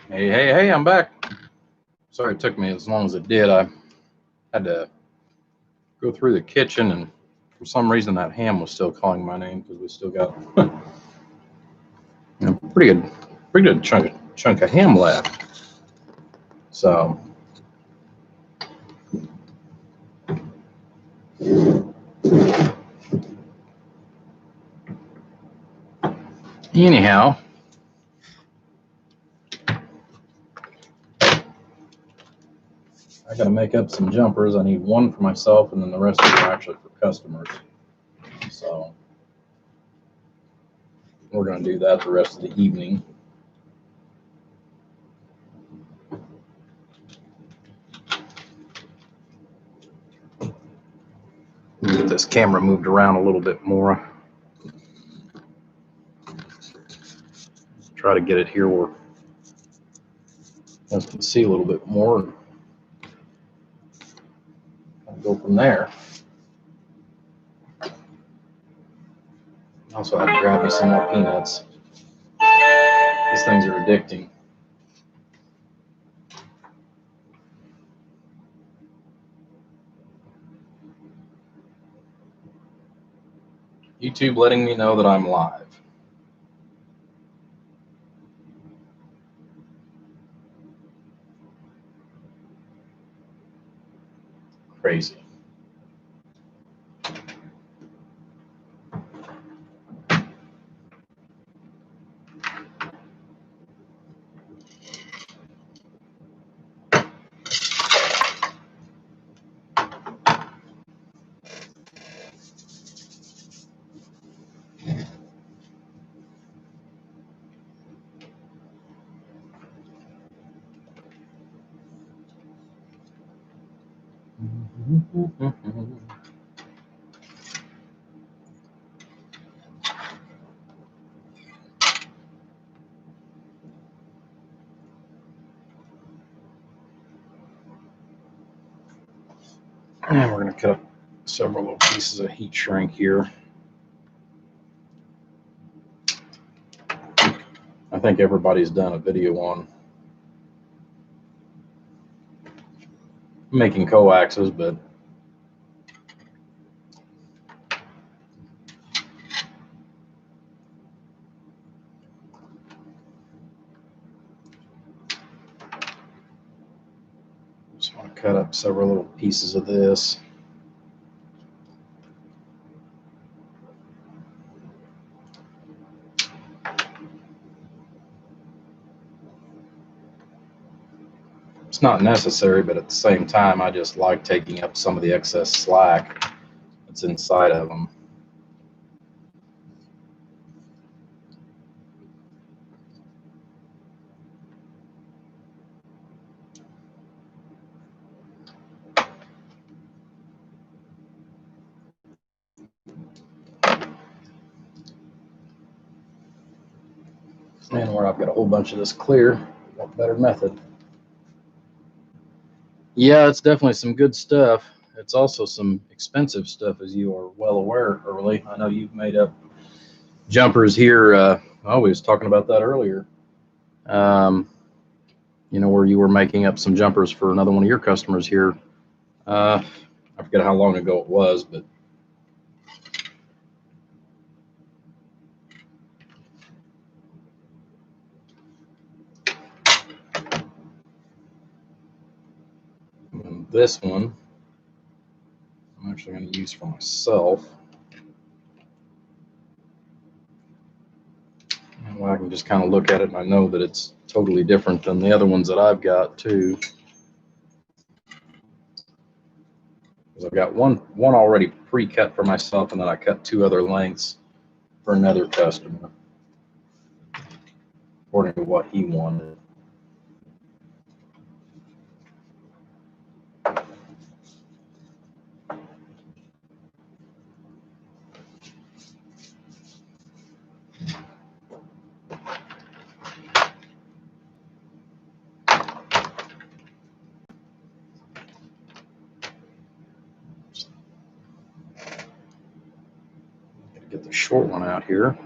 Hey, I'm back. Sorry it took me as long as it did. I had to go through the kitchen, and for some reason that ham was still calling my name because we still got a pretty good chunk of ham left. So anyhow, I got to make up some jumpers. I need one for myself, and then the rest of them are actually for customers. So we're going to do that the rest of the evening. Get this camera moved around a little bit more. Try to get it here where you can see a little bit more, and I'll go from there. Also, I have to grab me some more peanuts. These things are addicting. YouTube letting me know that I'm live. Crazy. And we're going to cut up several little pieces of heat shrink here. I think everybody's done a video on making coaxes, but just want to cut up several little pieces of this. It's not necessary, but at the same time, I just like taking up some of the excess slack that's inside of them. And where I've got a whole bunch of this clear, what better method? Yeah, it's definitely some good stuff. It's also some expensive stuff, as you are well aware, Early. I know you've made up jumpers here. I was talking about that earlier. You know, where you were making up some jumpers for another one of your customers here. I forget how long ago it was, but this one I'm actually going to use for myself. And I can just kind of look at it and I know that it's totally different than the other ones that I've got too. Because I've got one already pre-cut for myself, and then I cut two other lengths for another customer according to what he wanted. Get the short one out here.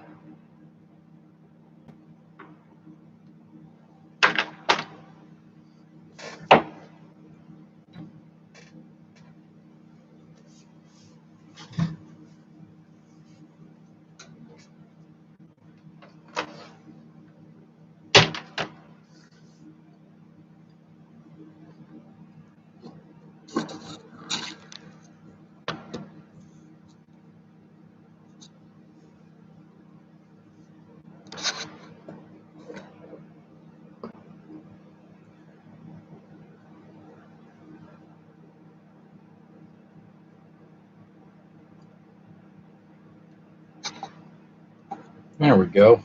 There we go.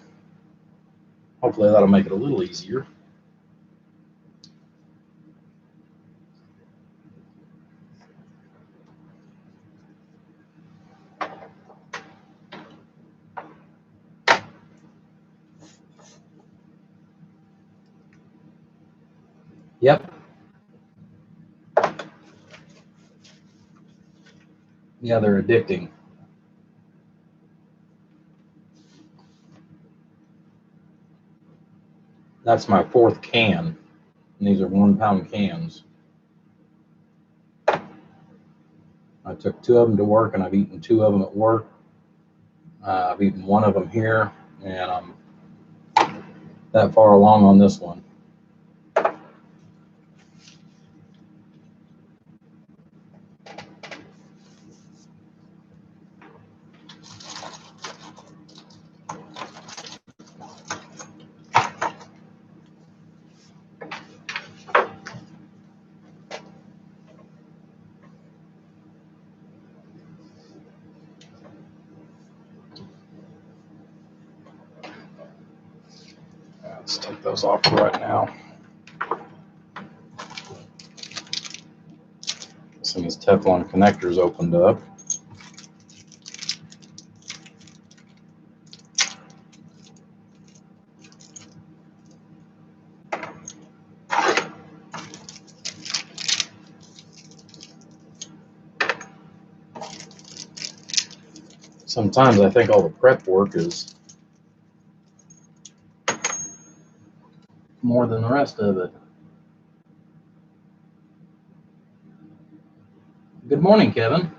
Hopefully that'll make it a little easier. Yep. Yeah, they're addicting. That's my 4th can. And these are 1-pound cans. I took 2 of them to work, and I've eaten 2 of them at work. I've eaten 1 of them here, and I'm that far along on this one. Let's take those off right now. Some of these Teflon connectors opened up. Sometimes I think all the prep work is more than the rest of it. Good morning, Kevin.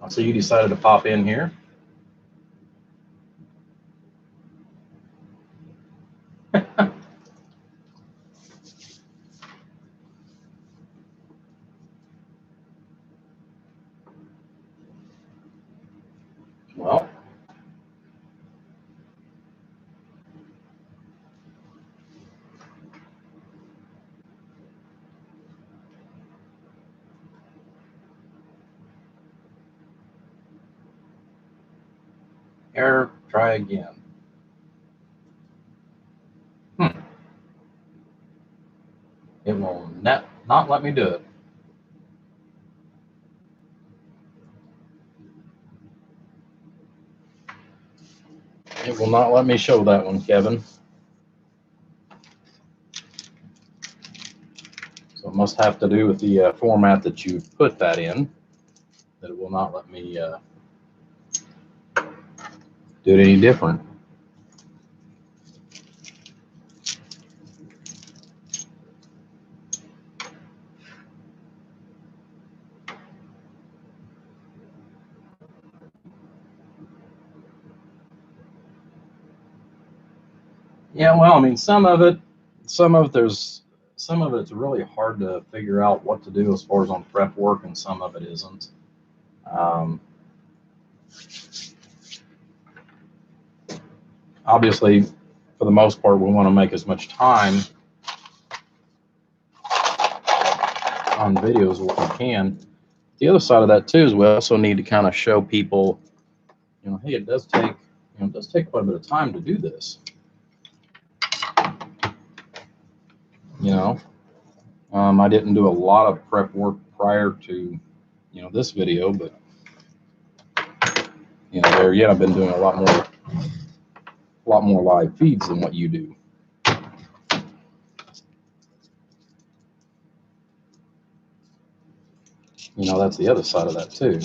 So you decided to pop in here. Well, error, try again. It will not let me do it. It will not let me show that one, Kevin. So it must have to do with the format that you put that in, that it will not let me do it any different. Yeah, well, I mean, some of it's really hard to figure out what to do as far as on prep work, and some of it isn't. Obviously, for the most part, we want to make as much time on videos as we can. The other side of that too is we also need to kind of show people, hey, it does take quite a bit of time to do this. I didn't do a lot of prep work prior to, this video, but there again, I've been doing a lot more live feeds than what you do. That's the other side of that too.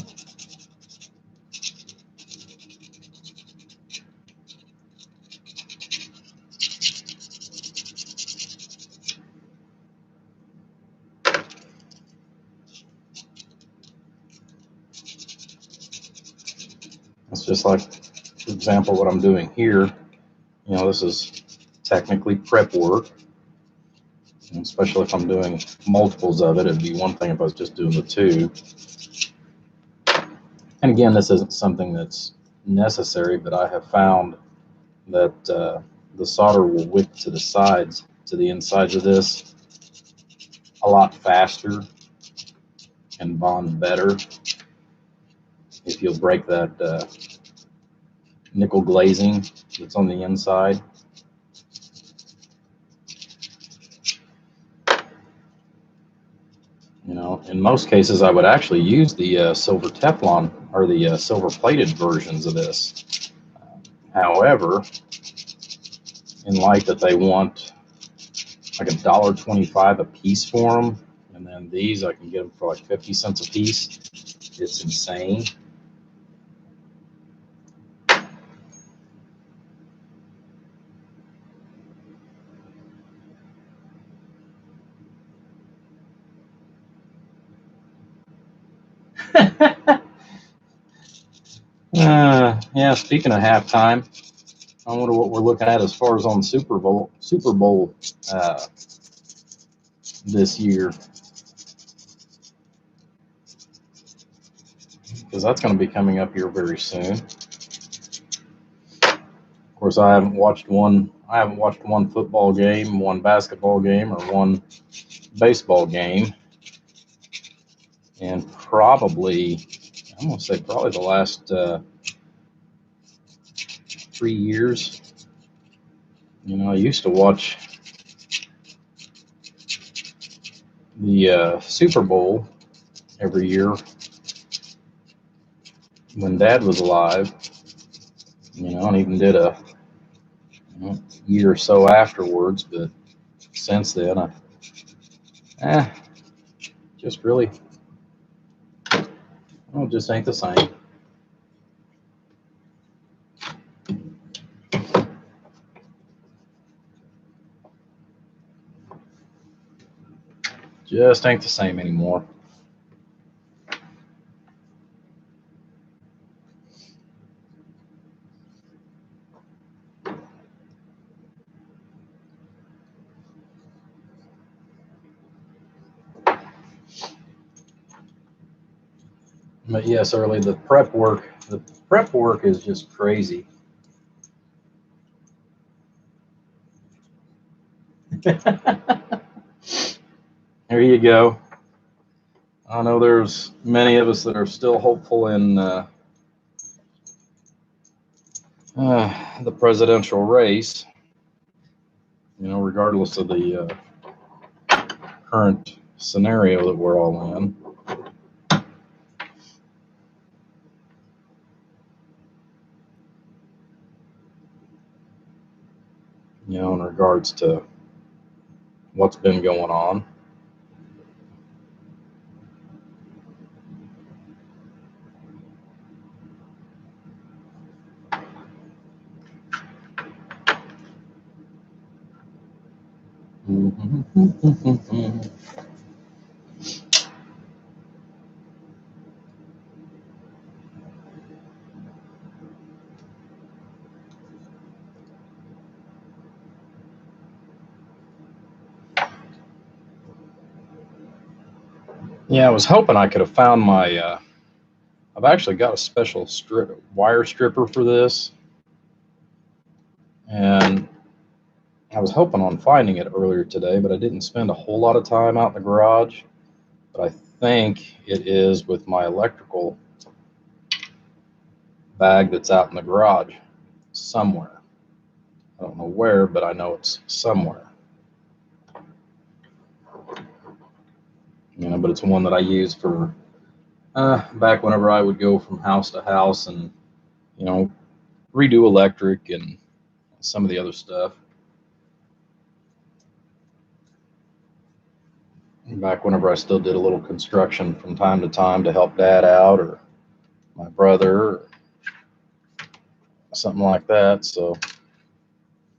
It's just like, for example, what I'm doing here. This is technically prep work, and especially if I'm doing multiples of it. It'd be one thing if I was just doing the 2. And again, this isn't something that's necessary, but I have found that the solder will wick to the sides, to the insides of this, a lot faster and bond better if you'll break that nickel glazing that's on the inside. You know, in most cases, I would actually use the silver Teflon or the silver plated versions of this. However, in light that they want like $1.25 a piece for them, and then these I can get them for like 50 cents a piece. It's insane. Yeah, speaking of halftime, I wonder what we're looking at as far as on Super Bowl this year, because that's going to be coming up here very soon. Of course, I haven't watched one football game, one basketball game, or one baseball game, and probably, I'm going to say probably the last 3 years. You know, I used to watch the Super Bowl every year when Dad was alive, you know, and even did a year or so afterwards. But since then, just really, well, just ain't the same. Just ain't the same anymore. But yes, early the prep work is just crazy. There you go. I know there's many of us that are still hopeful in the presidential race, you know, regardless of the current scenario that we're all in. You know, in regards to what's been going on. Yeah, I was hoping I could have found my. I've actually got a special wire stripper for this, and I was hoping on finding it earlier today, but I didn't spend a whole lot of time out in the garage. But I think it is with my electrical bag that's out in the garage somewhere. I don't know where, but I know it's somewhere. You know, but it's one that I use for back whenever I would go from house to house and, you know, redo electric and some of the other stuff. Back whenever I still did a little construction from time to time to help Dad out or my brother or something like that. So,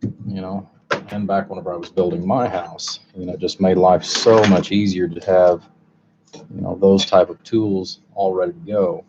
you know, and back whenever I was building my house, you know, it just made life so much easier to have, you know, those type of tools all ready to go.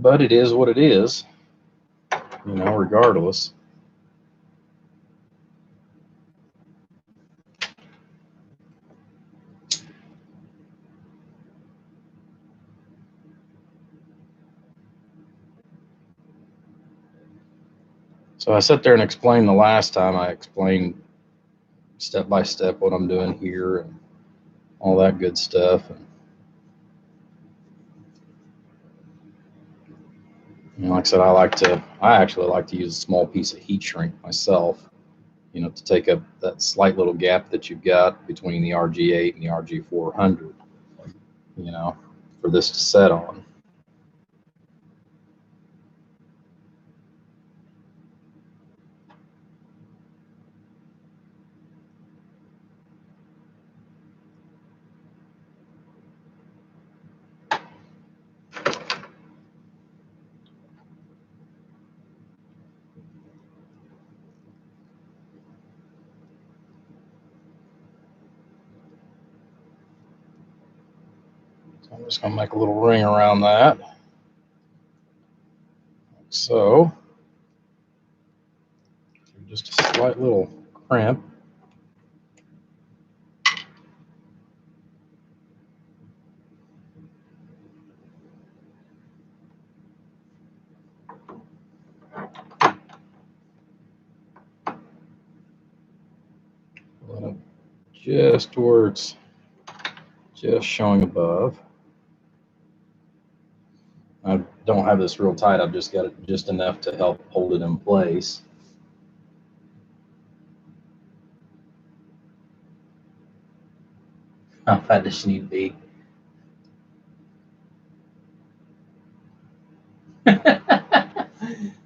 but it is what it is, you know, regardless. So I sat there and explained the last time. I explained step by step what I'm doing here and all that good stuff. And like I said, I actually like to use a small piece of heat shrink myself, you know, to take up that slight little gap that you've got between the RG8 and the RG400, you know, for this to set on. So I'm just going to make a little ring around that. Like so, just a slight little crimp. Just where it's just showing above. I don't have this real tight. I've just got it just enough to help hold it in place. How fat does she need to be?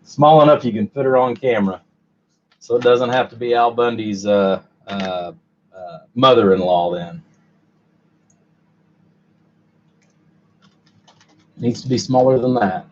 Small enough you can fit her on camera, so it doesn't have to be Al Bundy's mother-in-law. Then it needs to be smaller than that.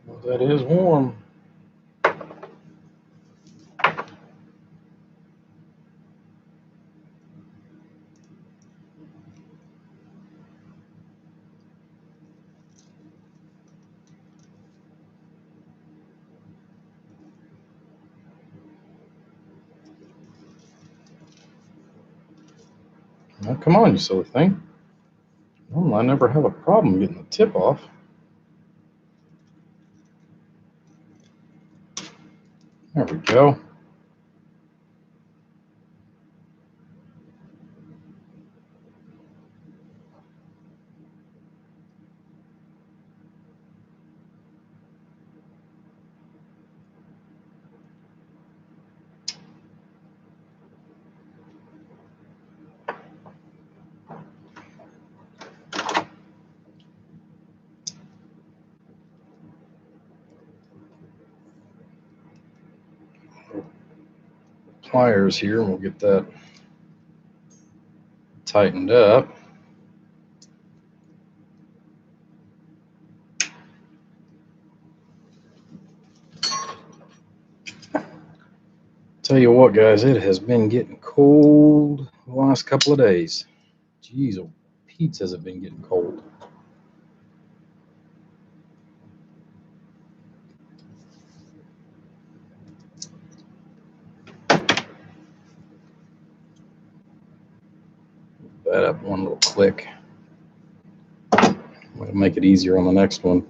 Well, that is warm. Now, come on, you silly thing. Well, I never have a problem getting the tip off. There we go. Pliers here, and we'll get that tightened up. Tell you what, guys, it has been getting cold the last couple of days. Jeez, oh, pizzas have been getting cold. That up one little click. Might make it easier on the next one.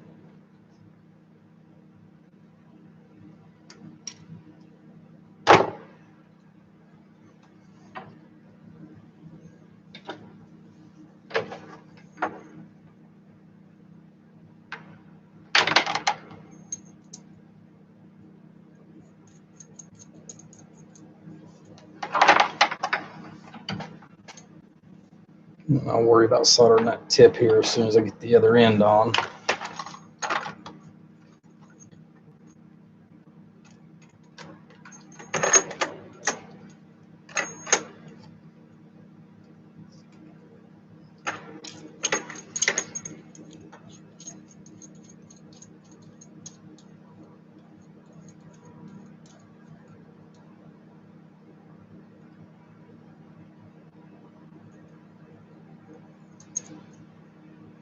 I'll worry about soldering that tip here as soon as I get the other end on.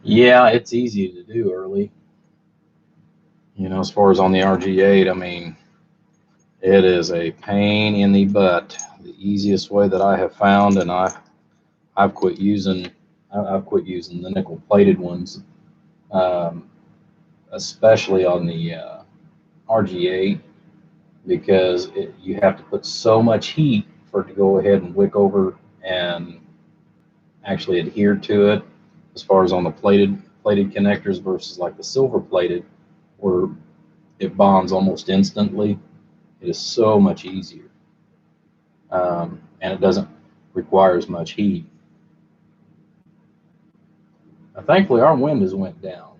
Yeah, it's easy to do early. You know, as far as on the RG8, I mean, it is a pain in the butt. The easiest way that I have found, and I've quit using the nickel plated ones, um, especially on the RG8, because you have to put so much heat for it to go ahead and wick over and actually adhere to it. As far as on the plated connectors versus like the silver plated, where it bonds almost instantly, it is so much easier, and it doesn't require as much heat. Thankfully, our wind has went down.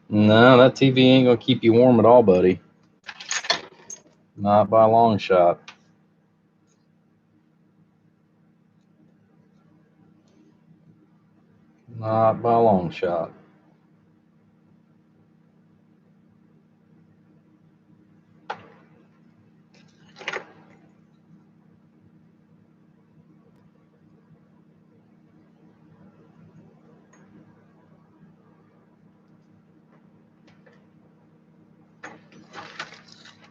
No, that TV ain't gonna keep you warm at all, buddy. Not by a long shot. Not by a long shot.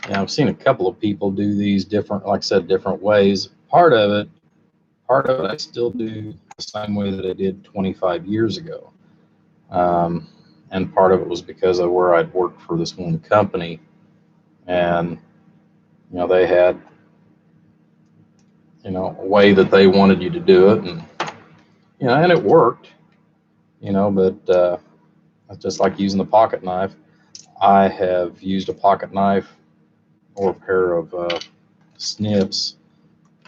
Yeah, I've seen a couple of people do these different, like I said, different ways. Part of it, I still do the same way that I did 25 years ago. And part of it was because of where I'd worked for this one company, and they had a way that they wanted you to do it, and and it worked. But it's just like using the pocket knife. I have used a pocket knife or a pair of snips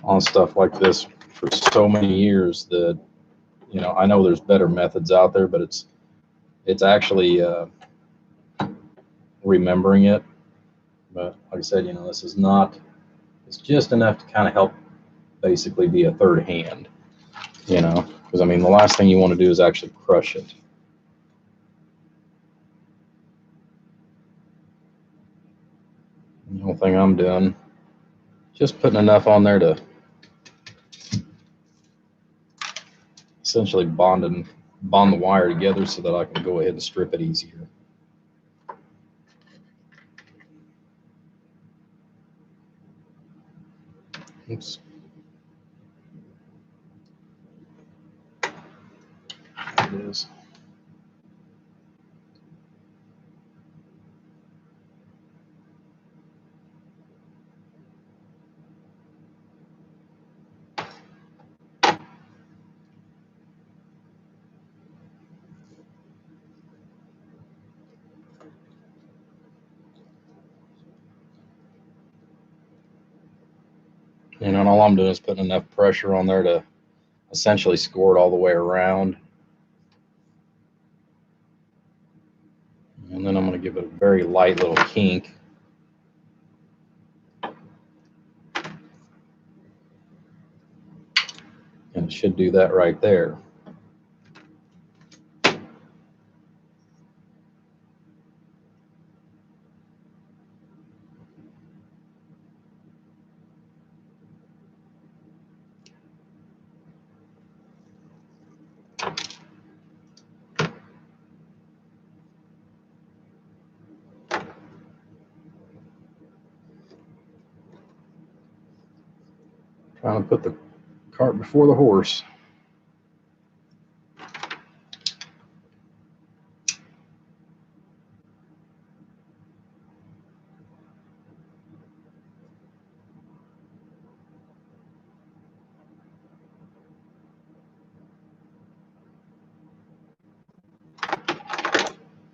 on stuff like this for so many years that I know there's better methods out there, but it's actually remembering it. But like I said, this is not. It's just enough to kind of help basically be a third hand. Because I mean, the last thing you want to do is actually crush it. The only thing I'm doing, just putting enough on there to essentially bond the wire together so that I can go ahead and strip it easier. Oops. There it is. And all I'm doing is putting enough pressure on there to essentially score it all the way around. And then I'm going to give it a very light little kink. And it should do that right there. Trying to put the cart before the horse.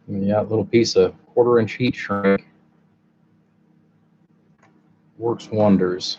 Yeah, little piece of 1/4-inch heat shrink works wonders.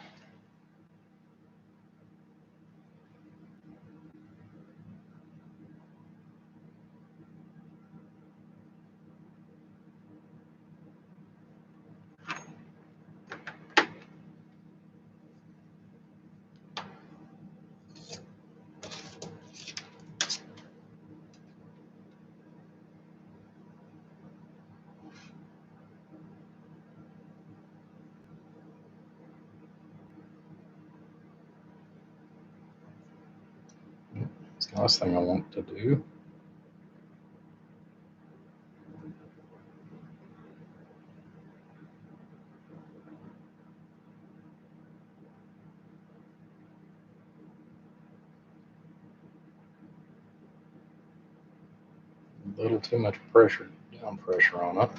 That's the last thing I want to do. A little too much pressure, down pressure on it.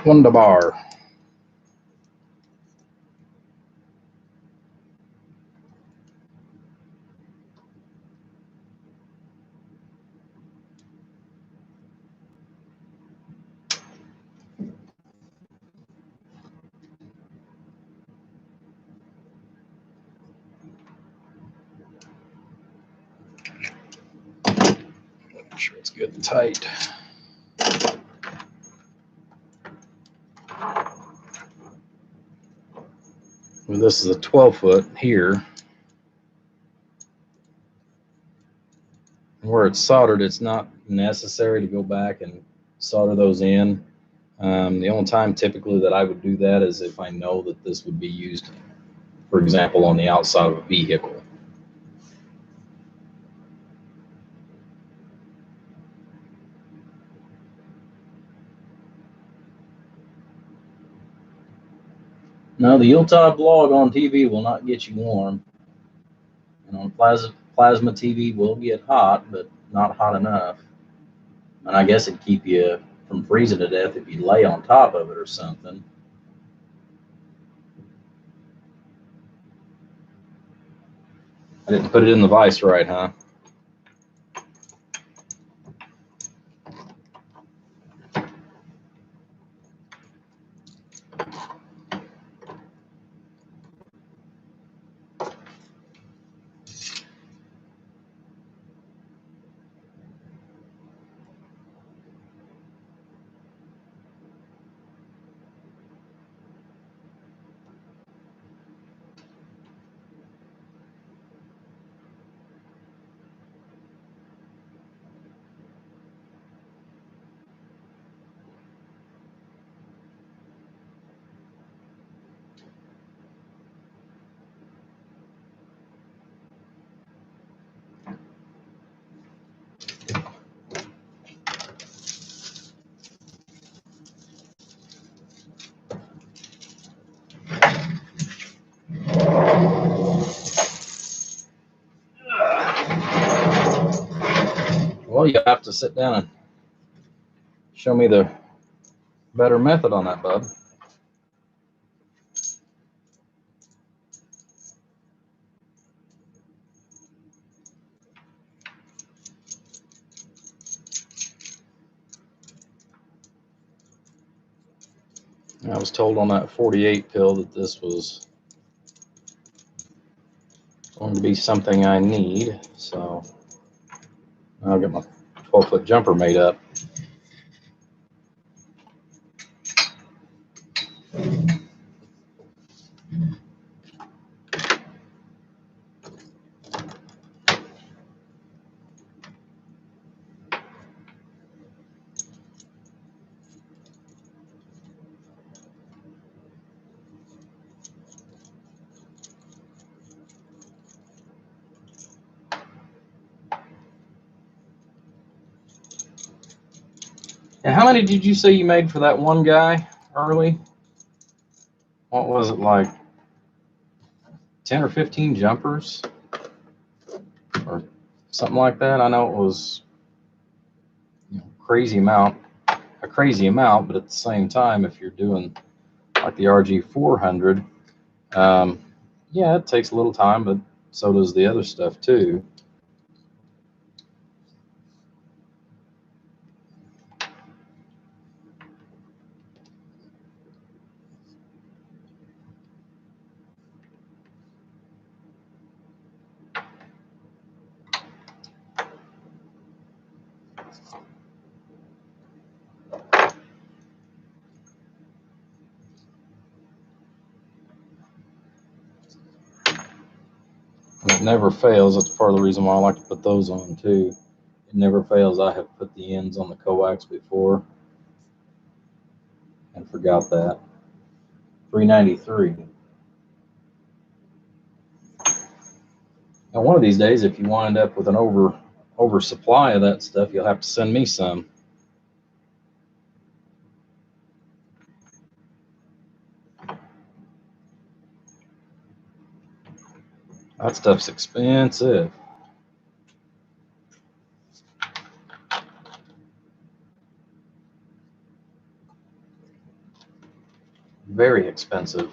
Wunderbar. Make sure it's good and tight. Well, this is a 12-foot here. Where it's soldered, it's not necessary to go back and solder those in. The only time typically that I would do that is if I know that this would be used, for example, on the outside of a vehicle. No, the Yuletide vlog on TV will not get you warm. And on plasma TV will get hot, but not hot enough. And I guess it'd keep you from freezing to death if you lay on top of it or something. I didn't put it in the vise right, huh? Well, you have to sit down and show me the better method on that, bub. I was told on that 48 pill that this was going to be something I need, so I'll get my 12-foot jumper made up. And how many did you say you made for that one guy early? What was it, like 10 or 15 jumpers or something like that? I know it was, you know, a crazy amount, but at the same time, if you're doing like the RG400, yeah, it takes a little time, but so does the other stuff too. And it never fails. That's part of the reason why I like to put those on too. It never fails. I have put the ends on the coax before and forgot that. $3.93. Now, one of these days, if you wind up with an oversupply of that stuff, you'll have to send me some. That stuff's expensive. Very expensive.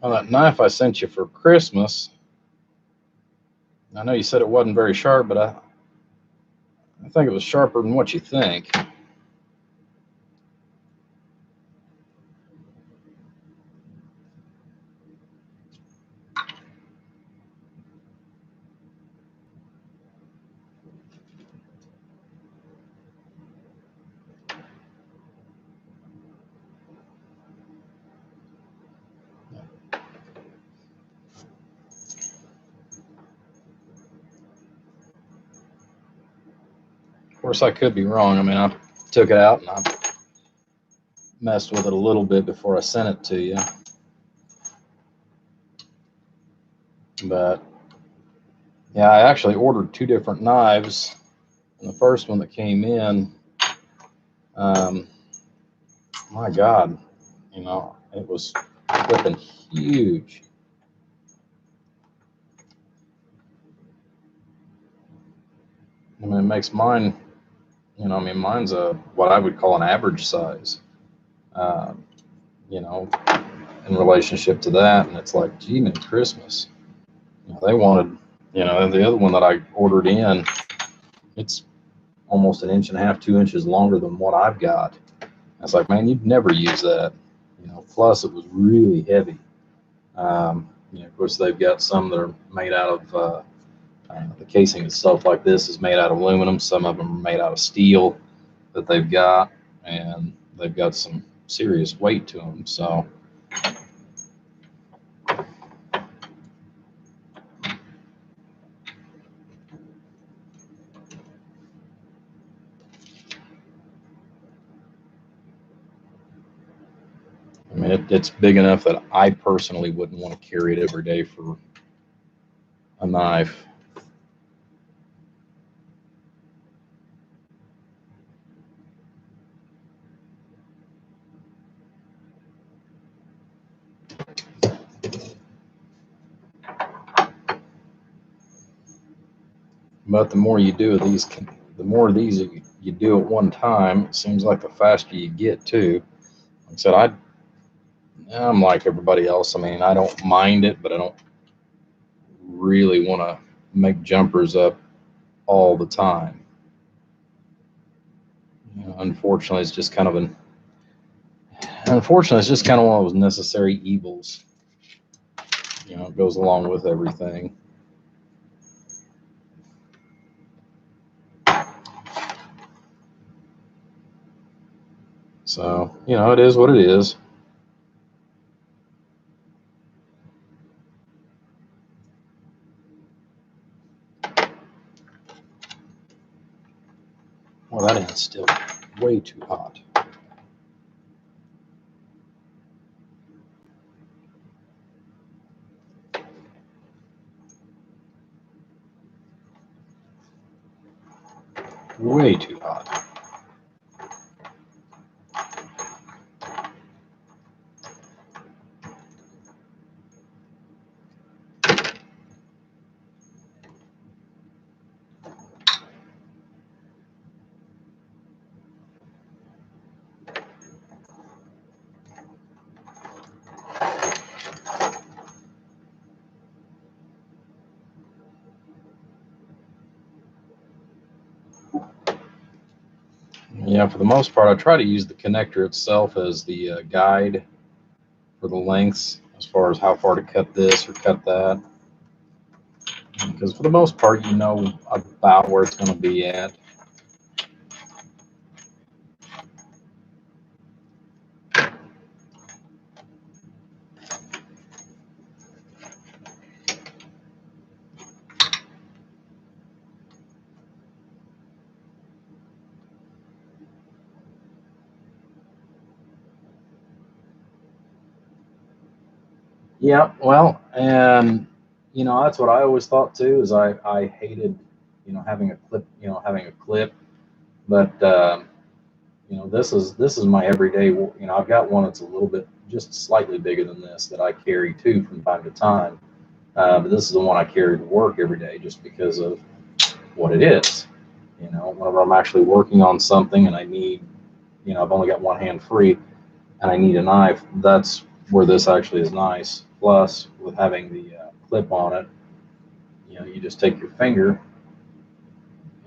Well, that knife I sent you for Christmas, I know you said it wasn't very sharp, but I think it was sharper than what you think. Of course, I could be wrong. I mean, I took it out and I messed with it a little bit before I sent it to you. But yeah, I actually ordered 2 different knives. And the first one that came in, my God, you know, it was flipping huge. I mean, it makes mine, you know, I mean, mine's what I would call an average size, you know, in relationship to that. And it's like, gee, man, Christmas. You know, they wanted, you know, the other one that I ordered in, it's almost 1.5 inches, 2 inches longer than what I've got. I was like, man, you'd never use that, you know. Plus, it was really heavy. You know, of course, they've got some that are made out of the casing and stuff like this is made out of aluminum. Some of them are made out of steel that they've got, and they've got some serious weight to them. So, I mean, it's big enough that I personally wouldn't want to carry it every day for a knife. But the more you do of these, the more of these you do at one time, it seems like the faster you get too. Like I said, I'm like everybody else. I mean, I don't mind it, but I don't really want to make jumpers up all the time. Unfortunately, it's just kind of one of those necessary evils. It goes along with everything. So, it is what it is. Well, that end's still way too hot. Way too hot. Yeah, for the most part, I try to use the connector itself as the guide for the lengths as far as how far to cut this or cut that. Because for the most part, you know about where it's going to be at. Yeah, well, and that's what I always thought too. Is I hated having a clip, but this is my everyday. I've got one that's a little bit just slightly bigger than this that I carry too from time to time. But this is the one I carry to work every day just because of what it is. Whenever I'm actually working on something and I need, I've only got one hand free and I need a knife, that's where this actually is nice. Plus, with having the clip on it, you just take your finger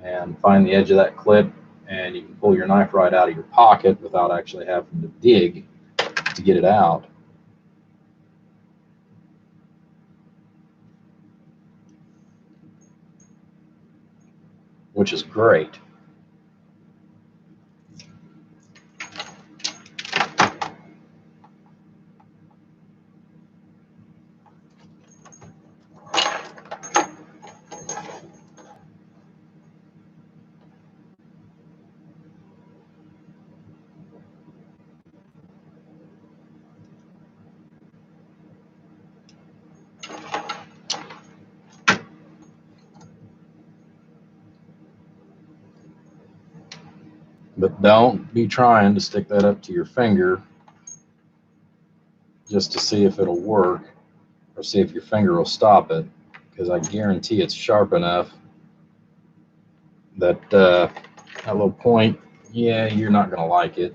and find the edge of that clip, and you can pull your knife right out of your pocket without actually having to dig to get it out. Which is great. But don't be trying to stick that up to your finger just to see if it'll work or see if your finger will stop it, because I guarantee it's sharp enough that that little point, yeah, you're not going to like it.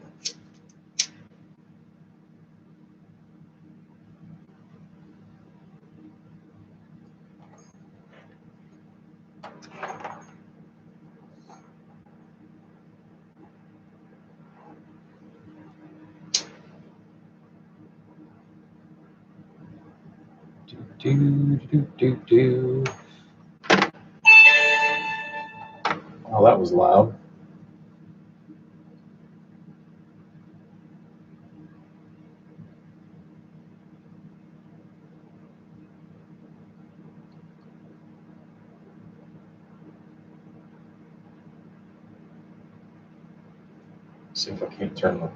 Do. Oh, that was loud. See if I can't turn the.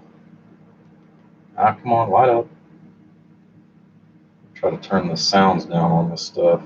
Come on, light up. Try to turn the sounds down on this stuff.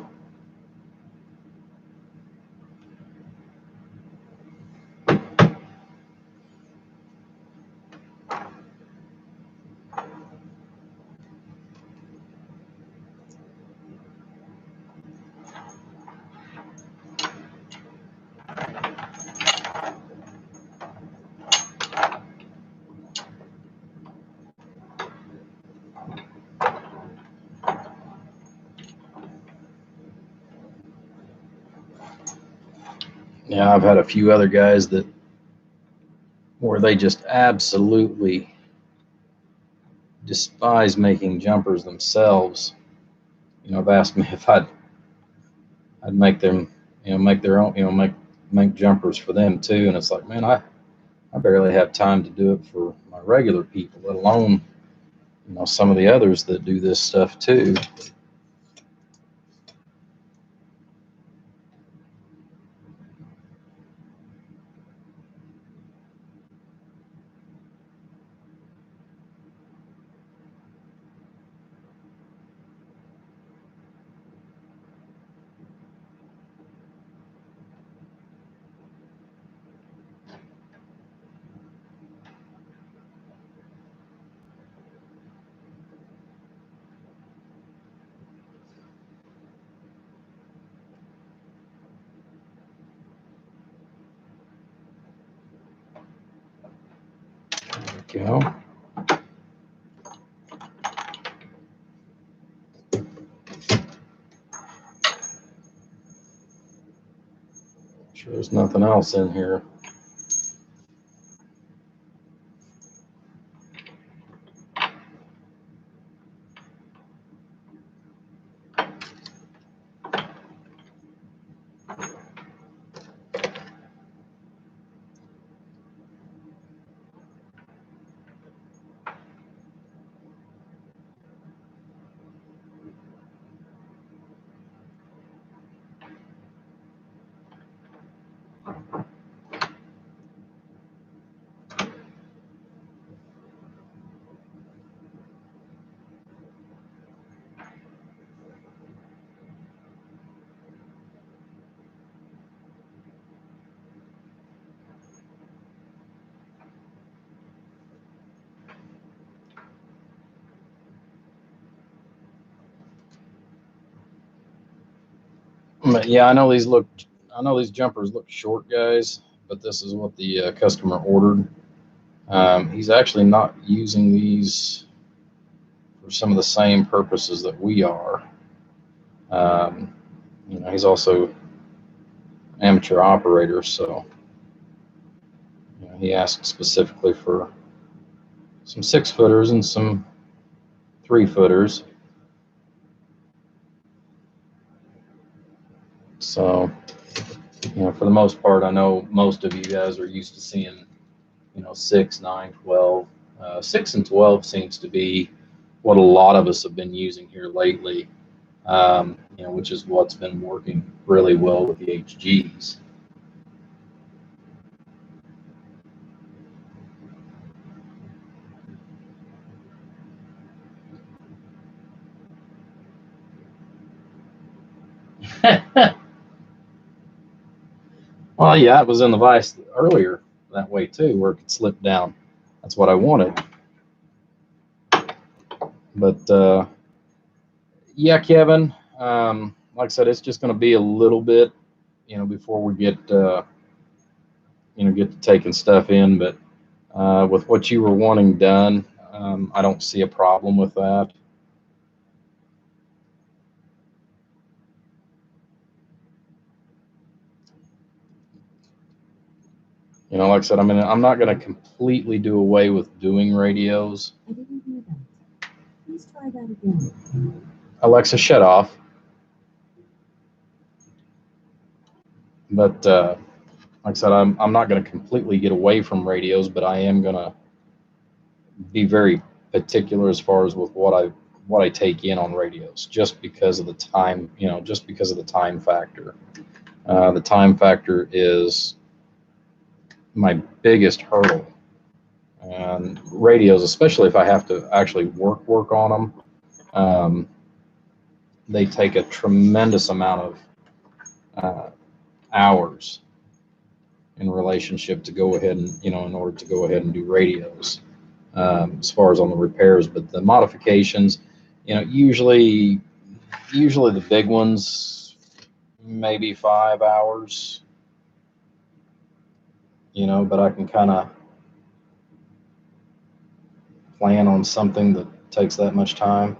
Yeah, I've had a few other guys that where they just absolutely despise making jumpers themselves. Have asked me if I'd make them, make their own, make jumpers for them too. And it's like, man, I barely have time to do it for my regular people, let alone, some of the others that do this stuff too. There we go. Sure, there's nothing else in here. Yeah, I know these jumpers look short, guys, but this is what the customer ordered. He's actually not using these for some of the same purposes that we are. He's also an amateur operator, so he asked specifically for some 6-footers and some 3-footers. So, for the most part, I know most of you guys are used to seeing, 6, 9, 12. 6 and 12 seems to be what a lot of us have been using here lately, which is what's been working really well with the HGs. Well, yeah, it was in the vise earlier that way too, where it could slip down. That's what I wanted. But yeah, Kevin, like I said, it's just going to be a little bit, before we get to taking stuff in. But with what you were wanting done, I don't see a problem with that. Like I said, I'm not going to completely do away with doing radios. I didn't hear that. Please try that again. Alexa, shut off. But like I said, I'm not going to completely get away from radios, but I am going to be very particular as far as with what I take in on radios, just because of the time, just because of the time factor. The time factor is my biggest hurdle. And radios, especially if I have to actually work on them, they take a tremendous amount of hours in relationship to go ahead and, in order to go ahead and do radios, as far as on the repairs. But the modifications, usually the big ones, maybe 5 hours, but I can kind of plan on something that takes that much time.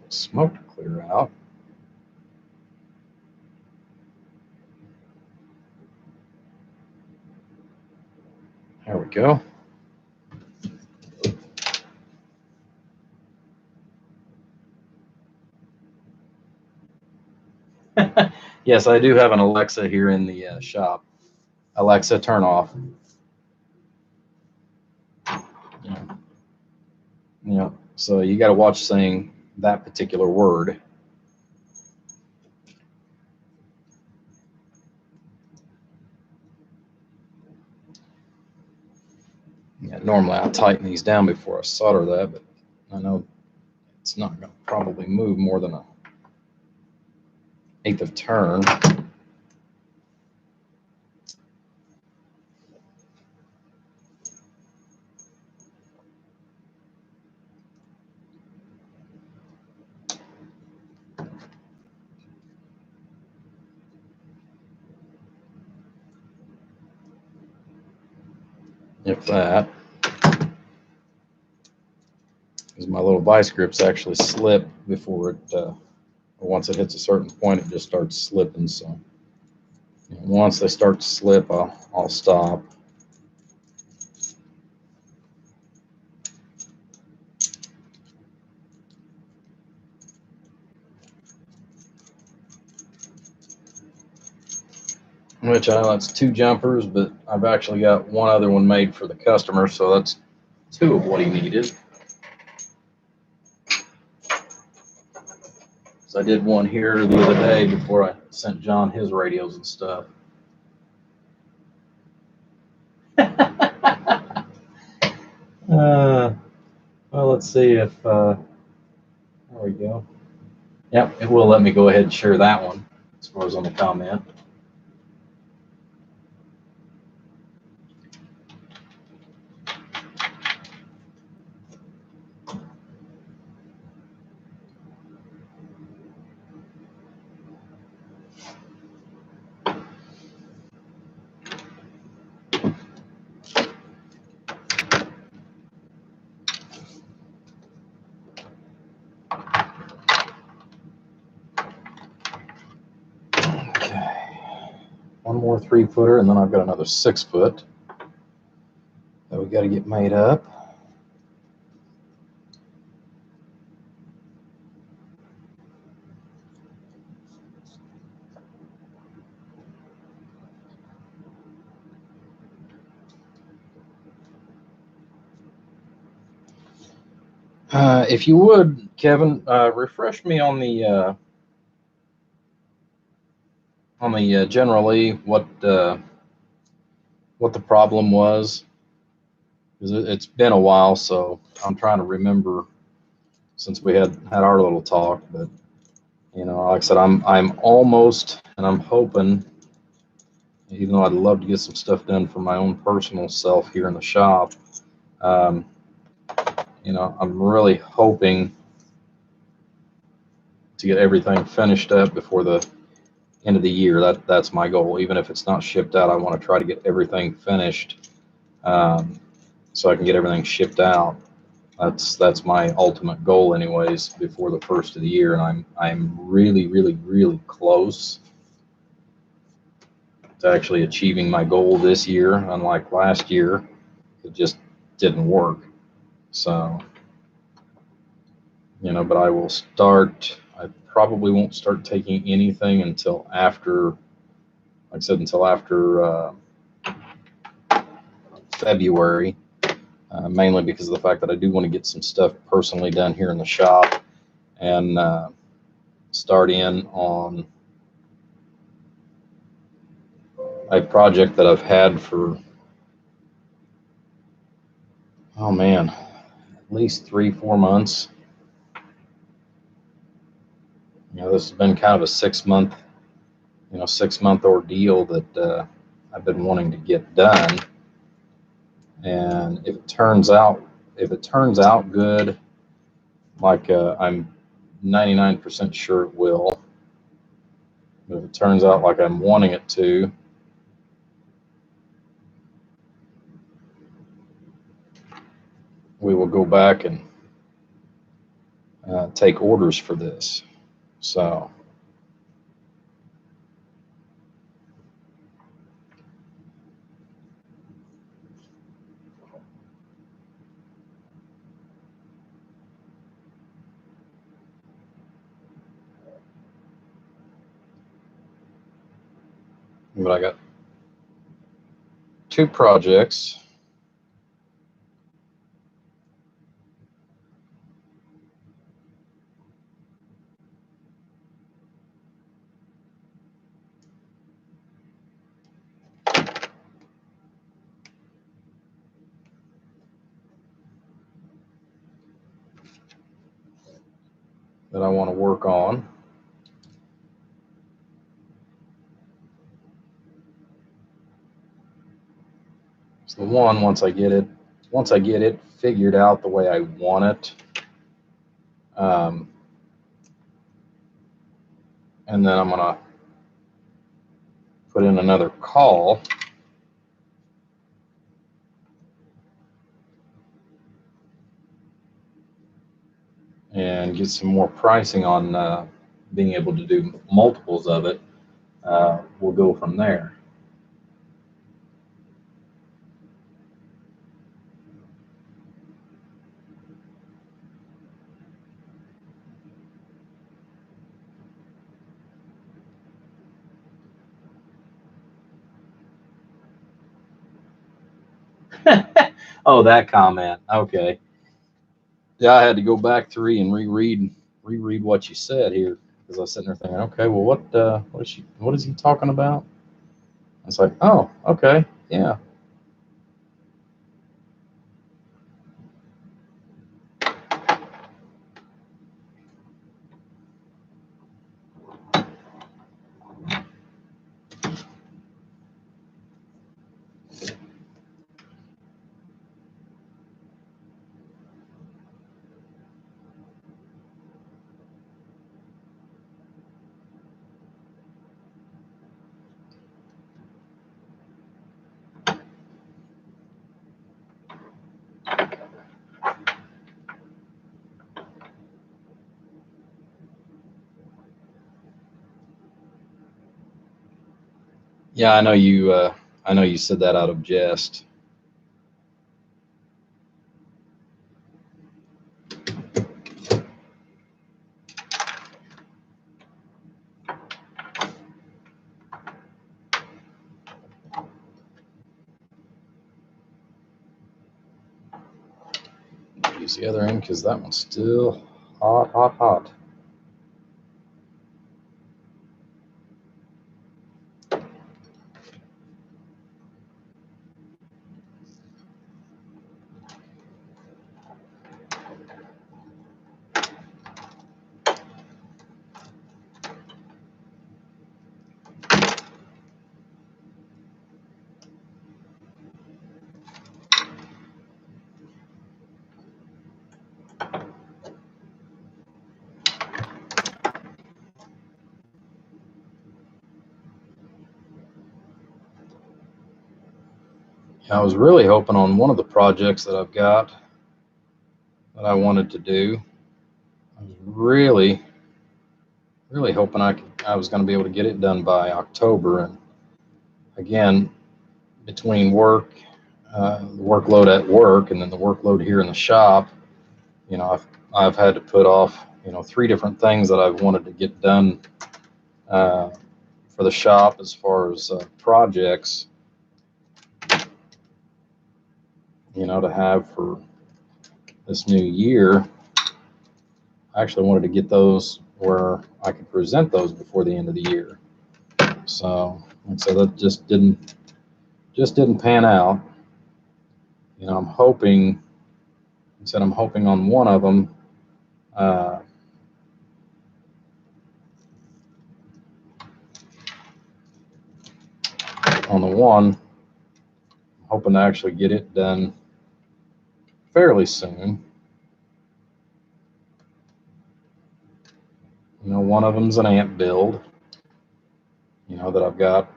Smoke to clear out. There we go. Yes, I do have an Alexa here in the shop. Alexa, turn off. Yeah. So you got to watch saying that particular word. Yeah, normally I tighten these down before I solder that, but I know it's not going to probably move more than an eighth of turn. If that, because my little vice grips actually slip before it, once it hits a certain point, it just starts slipping. So once they start to slip, I'll stop. Which I know that's 2 jumpers, but I've actually got one other one made for the customer, so that's 2 of what he needed. So I did one here the other day before I sent John his radios and stuff. Well, let's see if, there we go. Yep, it will let me go ahead and share that one as far as on the comment. Okay, one more 3-footer, and then I've got another 6-foot that we got to get made up. If you would, Kevin, refresh me on the generally what the problem was, because it's been a while, so I'm trying to remember since we had our little talk. But like I said, I'm almost, and I'm hoping, even though I'd love to get some stuff done for my own personal self here in the shop, I'm really hoping to get everything finished up before the end of the year. That's my goal. Even if it's not shipped out, I want to try to get everything finished, so I can get everything shipped out. That's my ultimate goal, anyways, before the first of the year. And I'm really, really, really close to actually achieving my goal this year. Unlike last year, it just didn't work. So, but I will start. I probably won't start taking anything until after, like I said, until after February, mainly because of the fact that I do want to get some stuff personally done here in the shop and start in on a project that I've had for, oh man, at least 3-4 months. This has been kind of a 6-month, 6-month ordeal that I've been wanting to get done. And if it turns out good, like I'm 99% sure it will. But if it turns out like I'm wanting it to, we will go back and take orders for this. So but I got 2 projects. That I want to work on. So the one, once I get it figured out the way I want it, and then I'm gonna put in another call and get some more pricing on being able to do multiples of it. We'll go from there. Oh, that comment. Okay. Yeah, I had to go back through and reread what you said here, because I was sitting there thinking, okay, well, what is he talking about? It's like, oh, okay, yeah. Yeah, I know you said that out of jest. Use the other end because that one's still hot, hot, hot. I was really hoping on one of the projects that I've got that I wanted to do. I was really hoping I was going to be able to get it done by October. And again, between work, the workload at work, and then the workload here in the shop, I've had to put off 3 different things that I've wanted to get done for the shop as far as projects, to have for this new year. I actually wanted to get those where I could present those before the end of the year. So that just didn't pan out. I'm hoping on one of them. On the one, I'm hoping to actually get it done fairly soon. One of them's an amp build, that I've got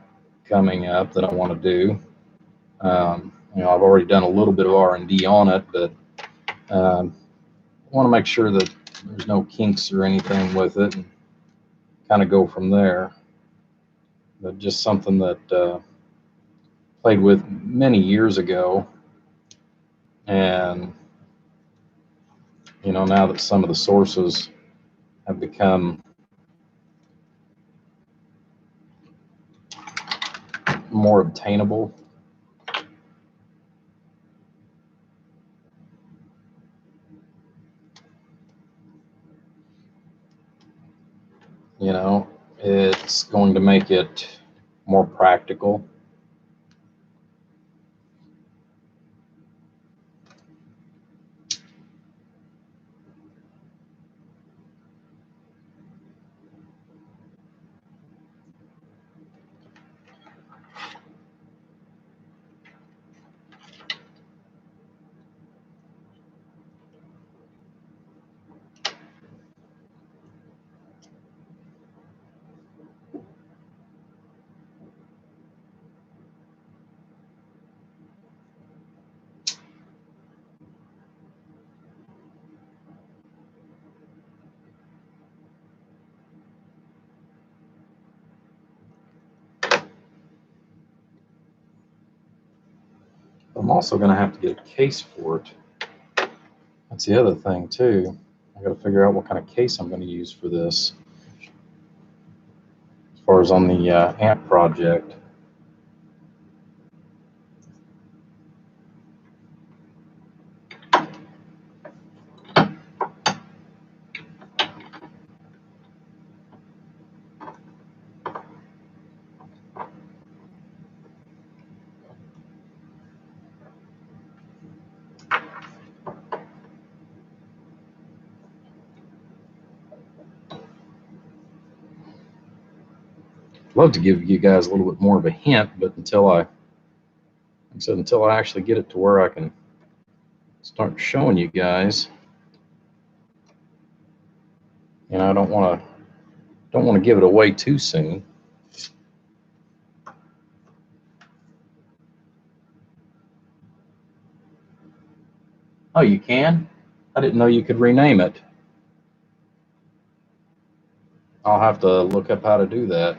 coming up that I want to do. I've already done a little bit of R&D on it, but I want to make sure that there's no kinks or anything with it, and kind of go from there. But just something that played with many years ago, and now that some of the sources have become more obtainable, it's going to make it more practical. I'm also going to have to get a case for it. That's the other thing too. I got to figure out what kind of case I'm going to use for this. As far as on the amp project. Love to give you guys a little bit more of a hint, but until I actually get it to where I can start showing you guys, I don't want to give it away too soon. Oh, you can? I didn't know you could rename it. I'll have to look up how to do that.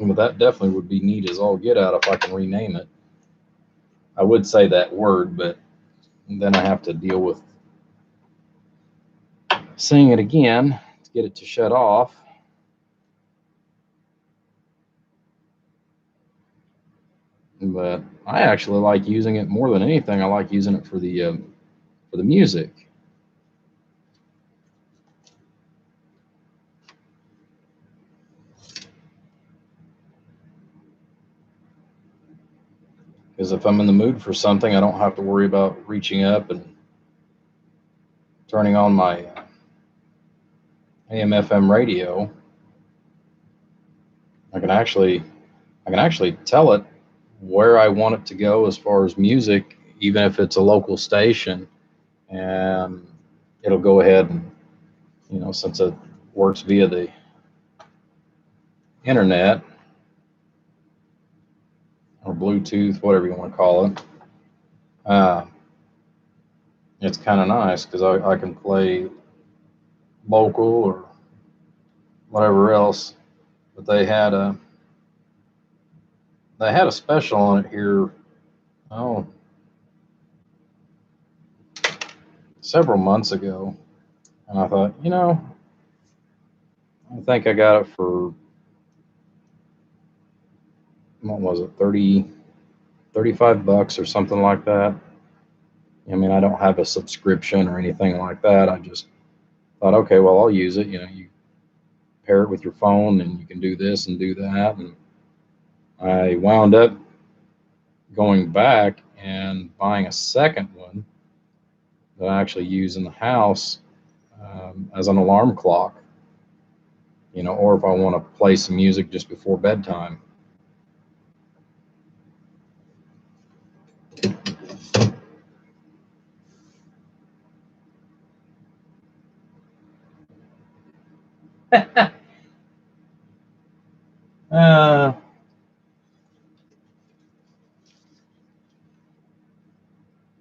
But that definitely would be neat as all get out if I can rename it. I would say that word, but then I have to deal with saying it again to get it to shut off. But I actually like using it more than anything. I like using it for the music. Because if I'm in the mood for something, I don't have to worry about reaching up and turning on my AM/FM radio. I can actually tell it where I want it to go as far as music, even if it's a local station, and it'll go ahead and, since it works via the internet or Bluetooth, whatever you want to call it, it's kind of nice because I can play local or whatever else. But they had a special on it here, several months ago, and I thought, I think I got it for, what was it, 35 bucks or something like that. I mean, I don't have a subscription or anything like that. I just thought, okay, well, I'll use it. You pair it with your phone, and you can do this and do that. And I wound up going back and buying a second one that I actually use in the house as an alarm clock, you know, or if I want to play some music just before bedtime. uh,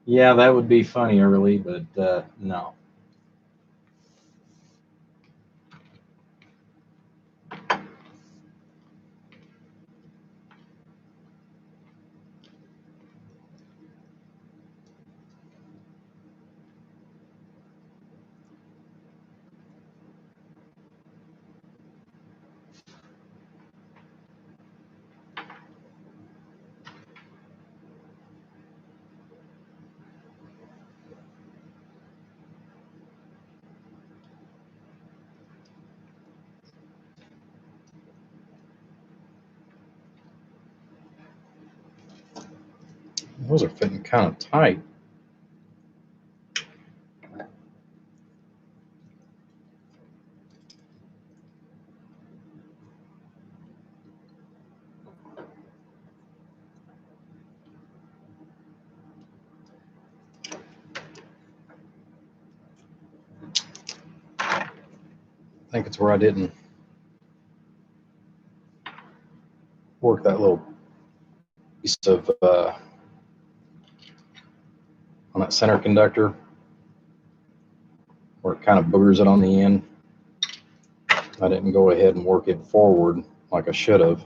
yeah, that would be funny, early, but no. Those are fitting kind of tight. I think it's where I didn't work that little piece of on that center conductor where it kind of boogers it on the end. I didn't go ahead and work it forward like I should have.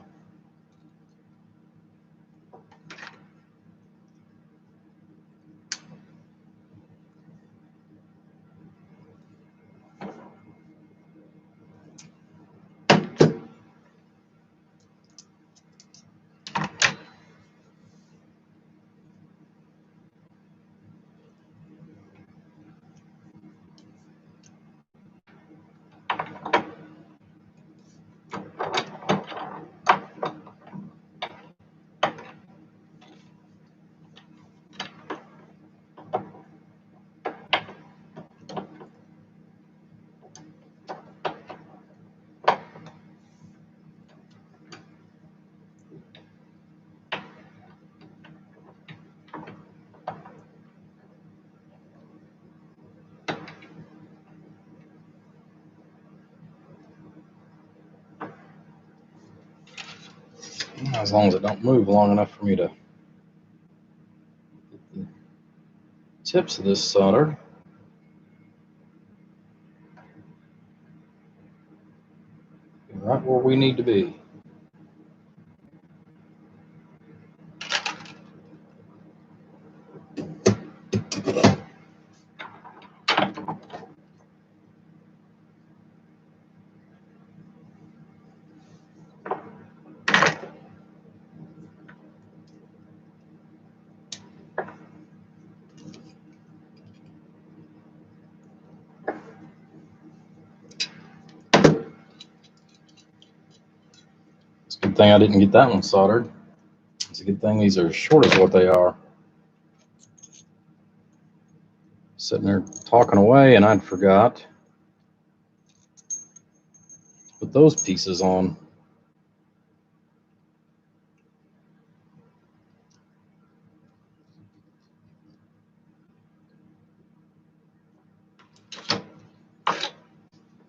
As long as it don't move long enough for me to get the tips of this soldered. Right where we need to be. It's a good thing I didn't get that one soldered. It's a good thing these are as short as what they are. Sitting there talking away and I'd forgot to put those pieces on.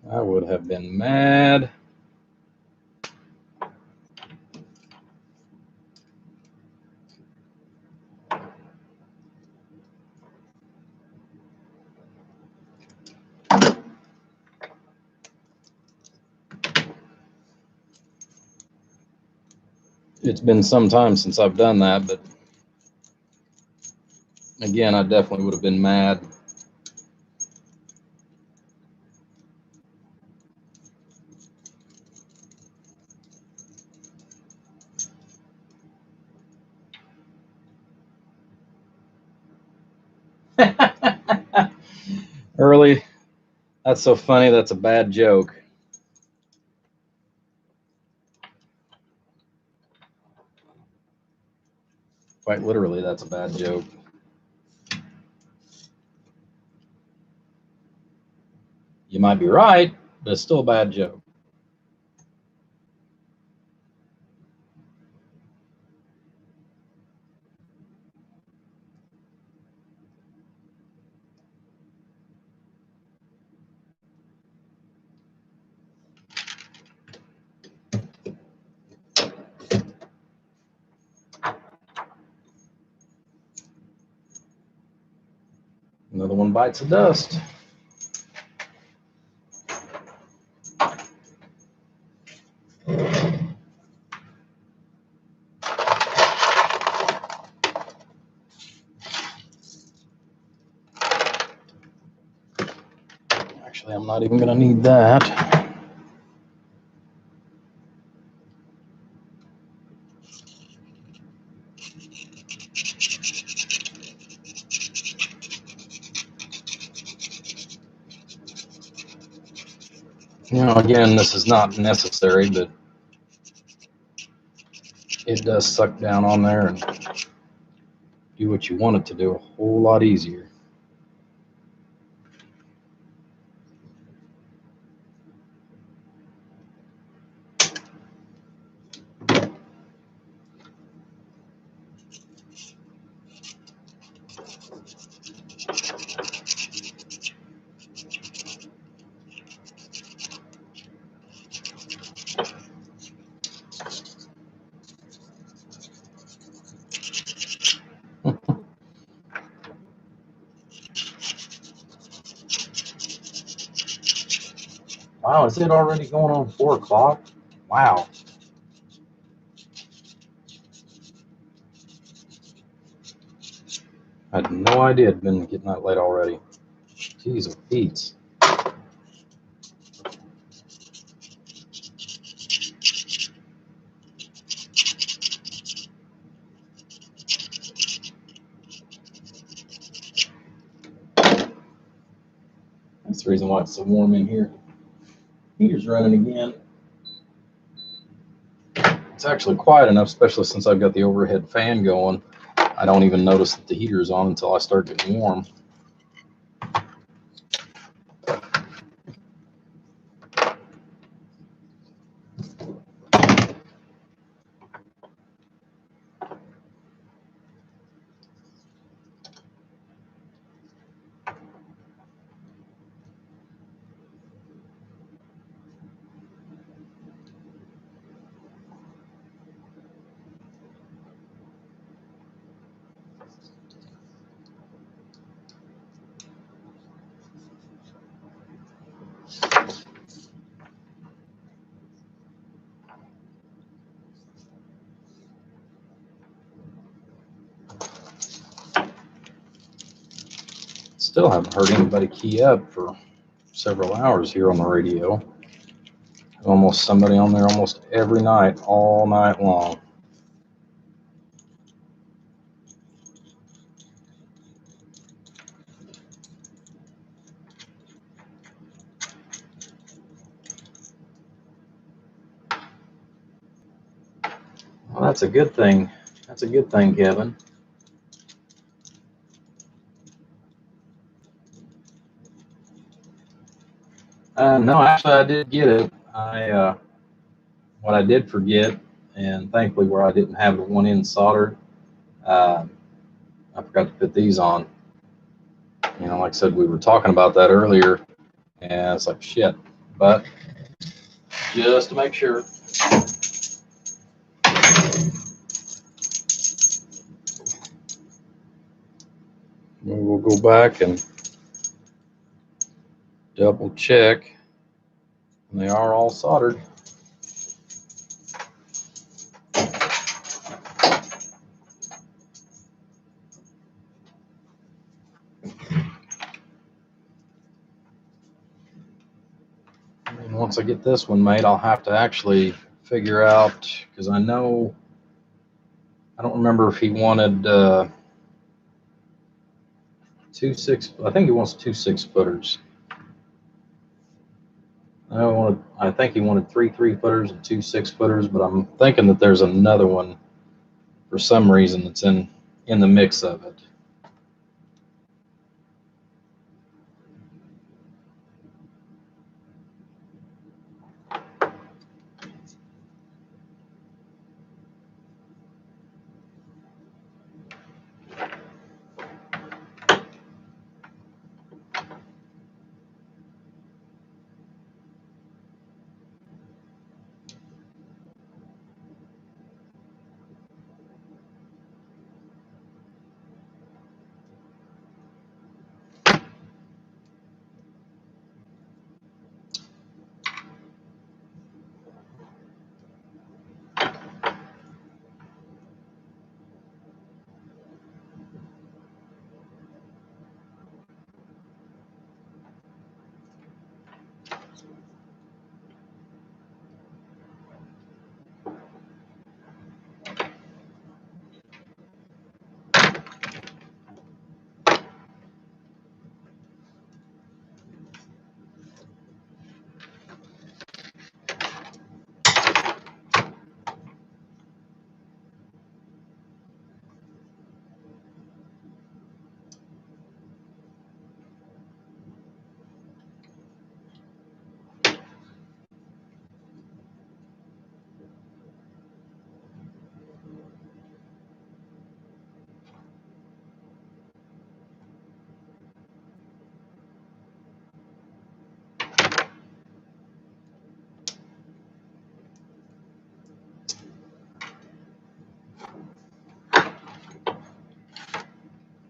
I would have been mad. It's been some time since I've done that, but again, I definitely would have been mad. Early, that's so funny. That's a bad joke. Quite literally, that's a bad joke. You might be right, but it's still a bad joke. Another one bites the dust. Actually, I'm not even going to need that. You know, again, this is not necessary, but it does suck down on there and do what you want it to do a whole lot easier. Wow, is it already going on 4 o'clock? Wow. I had no idea it'd been getting that late already. Jeez, of Pete's. That's the reason why it's so warm in here. Heater's running again. It's actually quiet enough, especially since I've got the overhead fan going. I don't even notice that the heater is on until I start getting warm. Still haven't heard anybody key up for several hours here on the radio. Almost somebody on there almost every night, all night long. Well, that's a good thing. That's a good thing, Kevin. No, actually, I did get it. What I did forget, and thankfully where I didn't have the one end soldered, I forgot to put these on. You know, like I said, we were talking about that earlier, and it's like, shit. But just to make sure. We'll go back and double check. And they are all soldered. And once I get this one made, I'll have to actually figure out, because I don't remember if he wanted I think he wants 2 6-footers. I think he wanted 3 3-footers and 2 6-footers, but I'm thinking that there's another one for some reason that's in in the mix of it.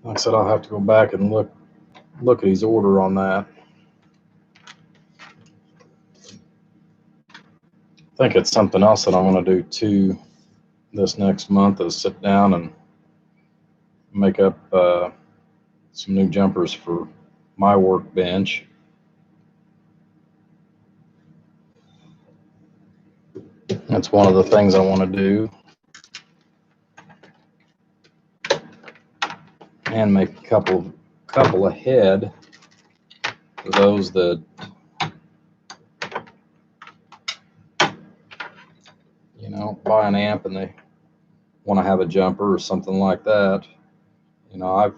Like I said, I'll have to go back and look at his order on that. I think it's something else that I want to do too this next month is sit down and make up some new jumpers for my workbench. That's one of the things I want to do. And make a couple ahead for those that, you know, buy an amp and they want to have a jumper or something like that. You know,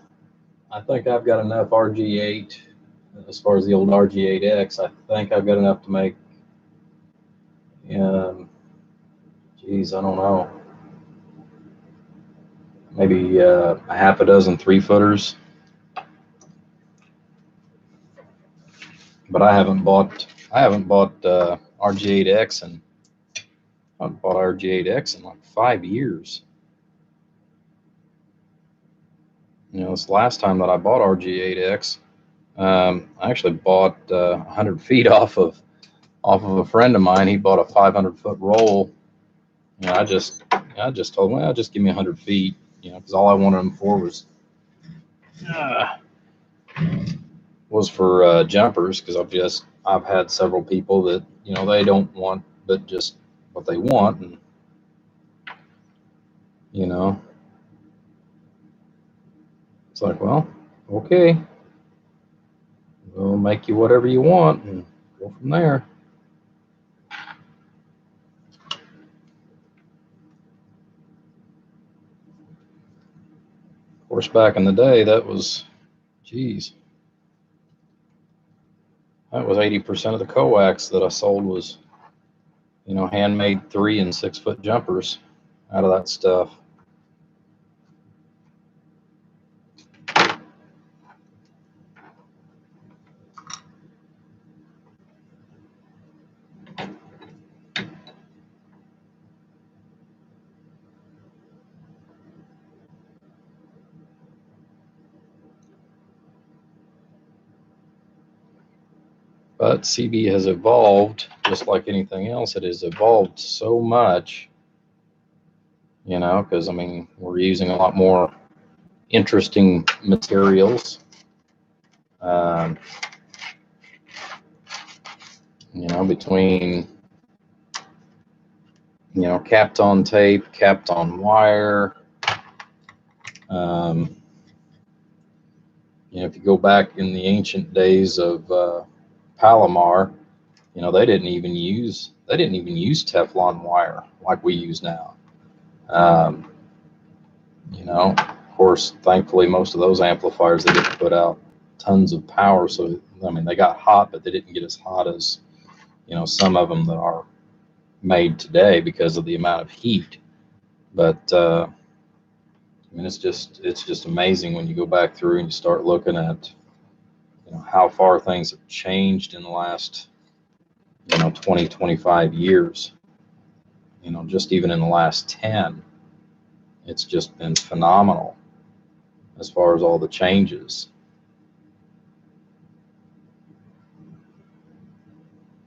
I think I've got enough RG8 as far as the old RG8X. I think I've got enough to make, geez, I don't know, maybe a half a dozen 3-footers. But I haven't bought RG8X, and I haven't bought RG8X in like 5 years. You know, this last time that I bought RG8X, I actually bought 100 feet off of a friend of mine. He bought a 500-foot roll. You know, I just told him, well, just give me 100 feet. You know, because all I wanted him for was for jumpers. Because I've had several people that, you know, they don't want but just what they want, and you know, it's like, well, okay, we'll make you whatever you want and go from there. Of course, back in the day, that was, geez, that was 80% of the coax that I sold was, you know, handmade 3- and 6-foot jumpers out of that stuff. But CB has evolved, just like anything else. It has evolved so much, you know, because, I mean, we're using a lot more interesting materials. You know, between, you know, capped on tape, capped on wire. You know, if you go back in the ancient days of Palomar, you know, they didn't even use Teflon wire like we use now. You know, of course, thankfully, most of those amplifiers, they didn't put out tons of power. So, I mean, they got hot, but they didn't get as hot as, some of them that are made today because of the amount of heat. But, I mean, it's just amazing when you go back through and you start looking at, how far things have changed in the last, 20, 25 years. Just even in the last 10, it's just been phenomenal as far as all the changes.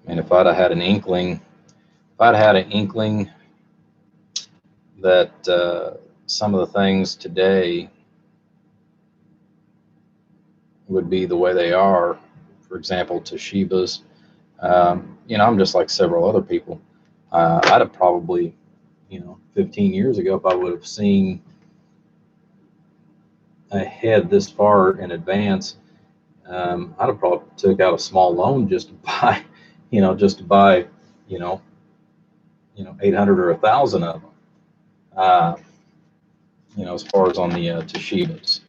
And if I'd have had an inkling, that some of the things today would be the way they are, for example, Toshiba's, I'm just like several other people. I'd have probably, 15 years ago, if I would have seen ahead this far in advance, I'd have probably took out a small loan just to buy, you know, 800 or 1,000 of them. As far as on the Toshiba's.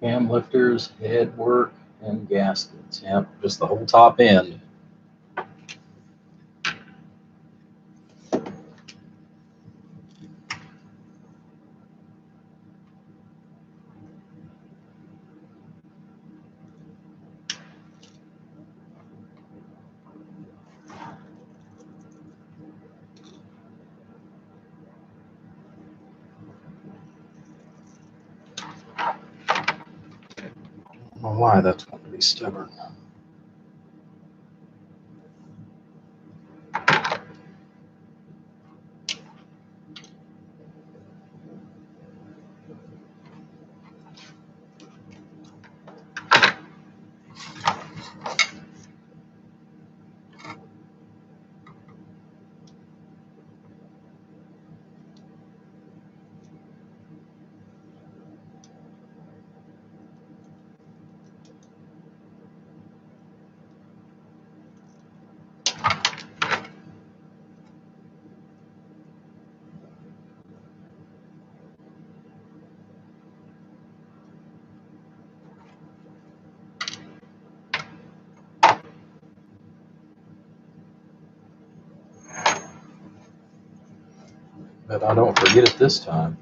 Cam lifters, head work, and gaskets. Yep, just the whole top end. I don't know why that's going to be stubborn. But I don't forget it this time.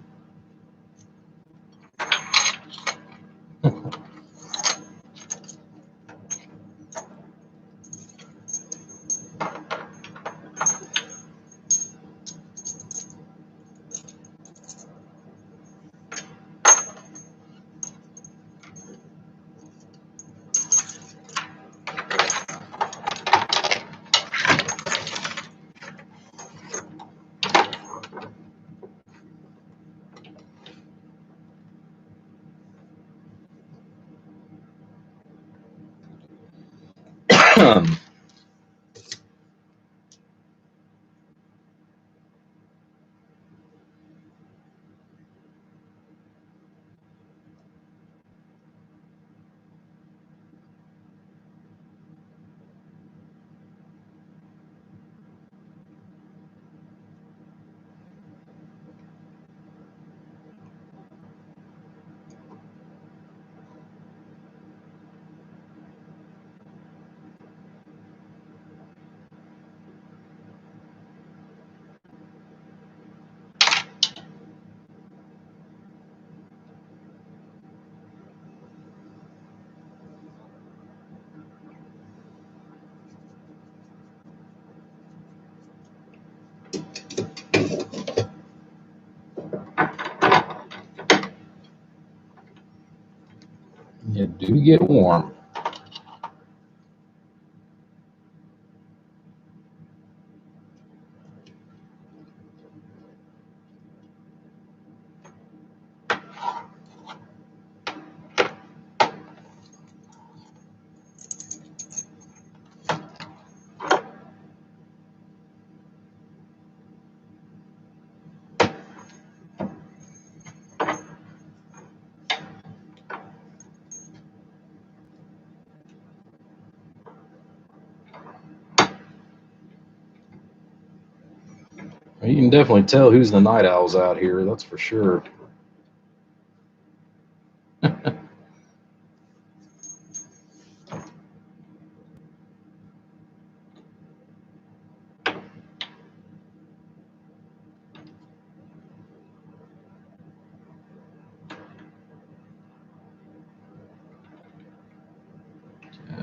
You do get warm. You can definitely tell who's the night owls out here, that's for sure.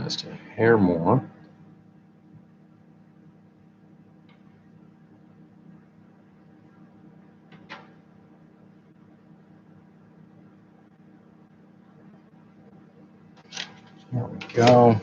Just a hair more. There we go.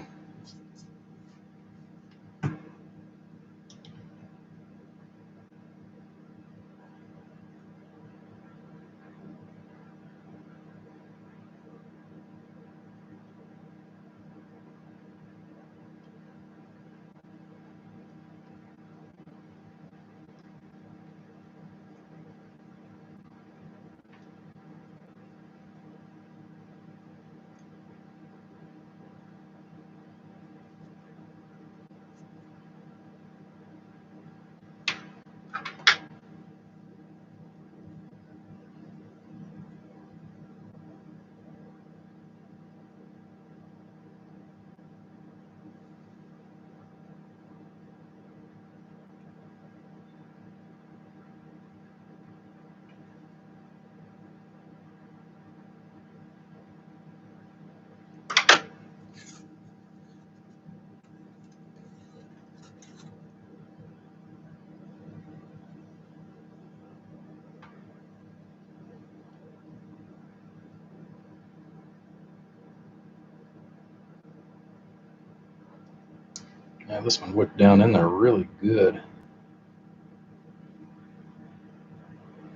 Yeah, this one wicked down in there really good.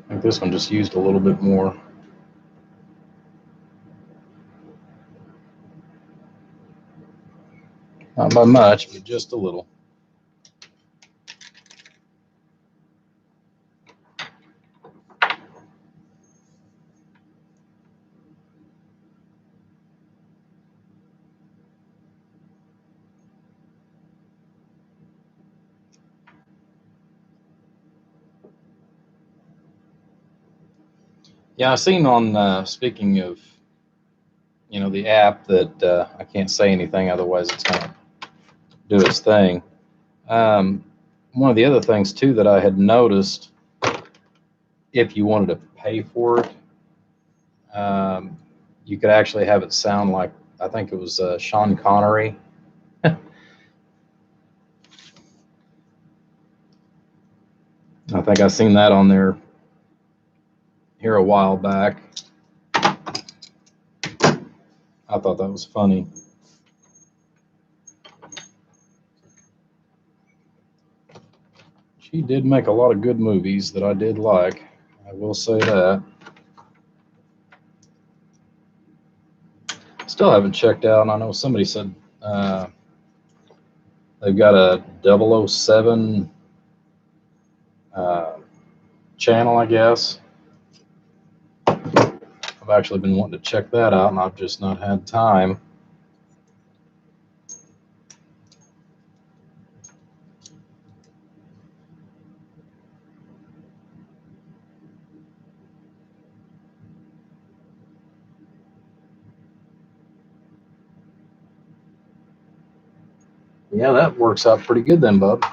I think this one just used a little bit more. Not by much, but just a little. Yeah, I seen on, speaking of, the app that I can't say anything, otherwise it's going to do its thing. One of the other things, too, that I had noticed, if you wanted to pay for it, you could actually have it sound like, I think it was Sean Connery. I think I seen that on there here a while back. I thought that was funny. She did make a lot of good movies that I did like. I will say that. Still haven't checked out. I know somebody said they've got a 007 channel, I guess. I've actually been wanting to check that out, and I've just not had time. Yeah, that works out pretty good then, bub.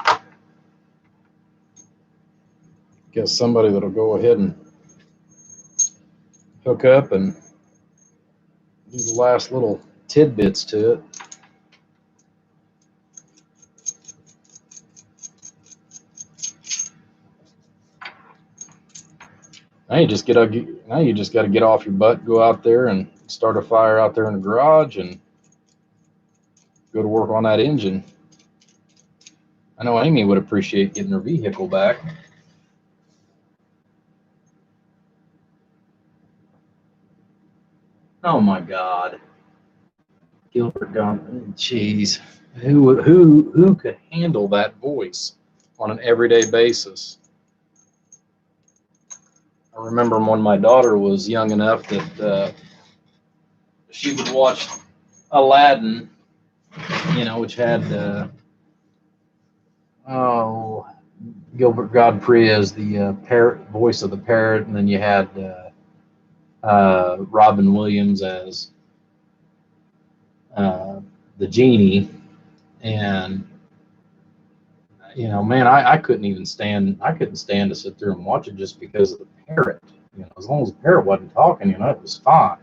Get somebody that'll go ahead and hook up and do the last little tidbits to it. Now you just got to get off your butt, go out there and start a fire out there in the garage and go to work on that engine. I know Amy would appreciate getting her vehicle back. Oh my God, Gilbert Gottfried, jeez, who could handle that voice on an everyday basis? I remember when my daughter was young enough that she would watch Aladdin, which had Gilbert Godfrey as the parrot, voice of the parrot, and then you had Robin Williams as the genie. And man, I couldn't stand to sit there and watch it just because of the parrot. As long as the parrot wasn't talking, it was fine.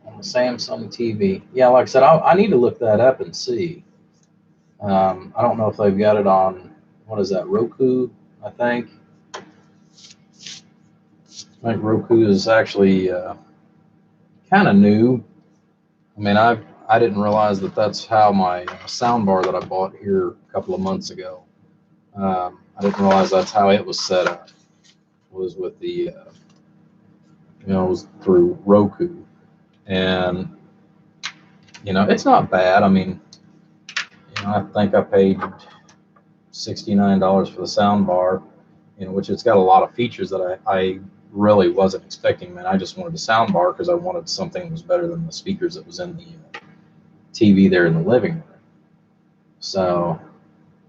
On the Samsung TV. Yeah, like I said, I need to look that up and see. I don't know if they've got it on, what is that, Roku, I think. I think Roku is actually kind of new. I mean, I didn't realize that that's how my sound bar that I bought here a couple of months ago. I didn't realize that's how it was set up. Was with the it was through Roku, and it's not bad. I mean, I think I paid $69 for the sound bar, which it's got a lot of features that I really wasn't expecting. Man, I just wanted a sound bar because I wanted something that was better than the speakers that was in the TV there in the living room. So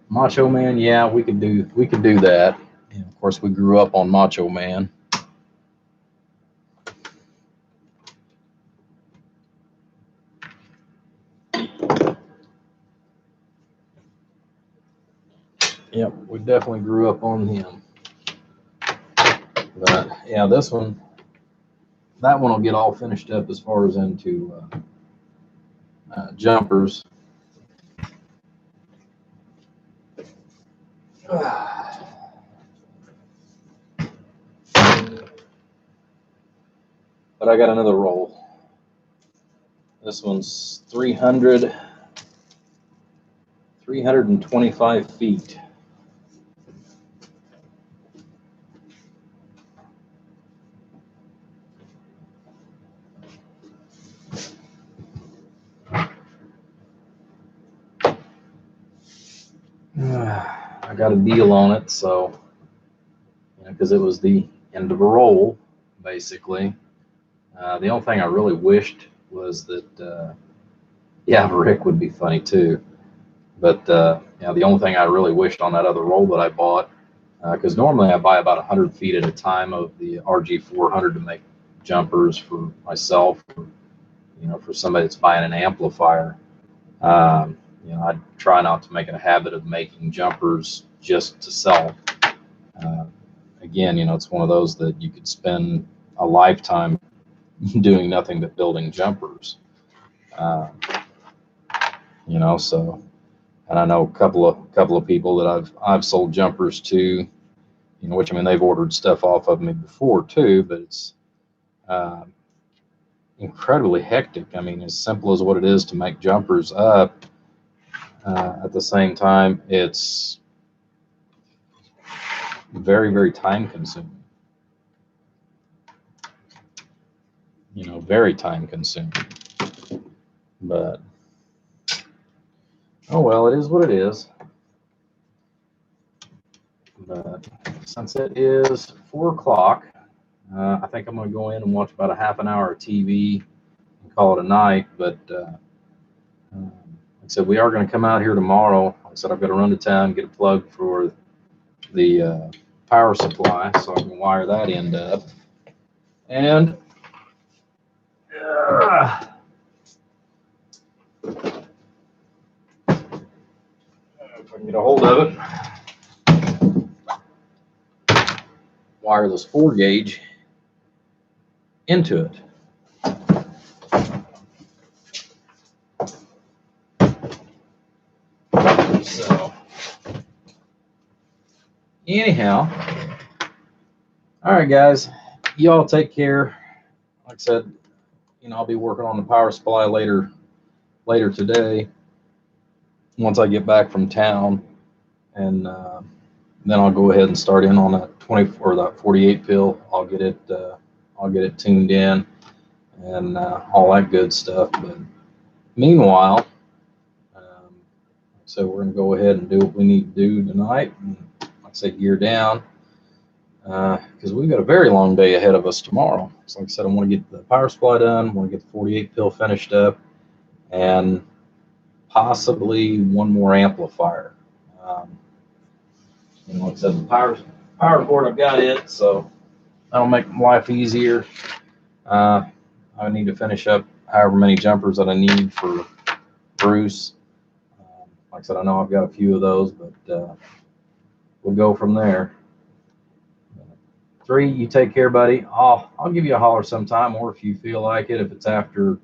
Macho Man, yeah, we could do that. Of course, we grew up on Macho Man. Yep, we definitely grew up on him. But yeah, that one will get all finished up as far as into jumpers. But I got another roll. This one's 325 feet. I got a deal on it, so because it was the end of a roll, basically. The only thing I really wished was that, Rick would be funny too. But the only thing I really wished on that other roll that I bought, because normally I buy about 100 feet at a time of the RG400 to make jumpers for myself, or, for somebody that's buying an amplifier. I try not to make it a habit of making jumpers just to sell. Again, it's one of those that you could spend a lifetime doing nothing but building jumpers. So, and I know a couple of people that I've sold jumpers to, which they've ordered stuff off of me before too, but it's incredibly hectic. As simple as what it is to make jumpers up, at the same time, it's very, very time consuming. Very time consuming. But oh well, it is what it is. But since it is 4 o'clock, I think I'm going to go in and watch about a half an hour of TV and call it a night. But like I said, we are going to come out here tomorrow. Like I said, I've got to run to town, get a plug for the power supply so I can wire that end up. And if I can get a hold of it, wire this 4-gauge into it. So anyhow, all right, guys, you all take care. Like I said, I'll be working on the power supply later today once I get back from town, and then I'll go ahead and start in on that 20 or that 48 pill. I'll get it tuned in and all that good stuff. But meanwhile, so we're going to go ahead and do what we need to do tonight. And like I said, gear down. because we've got a very long day ahead of us tomorrow. So like I said, I want to get the power supply done, I want to get the 48 pill finished up, and possibly one more amplifier. Like I said, the power board, I've got it, so that'll make life easier. I need to finish up however many jumpers that I need for Bruce. Like I said, I know I've got a few of those, but we'll go from there. 3, you take care, buddy. I'll give you a holler sometime, or if you feel like it, if it's after,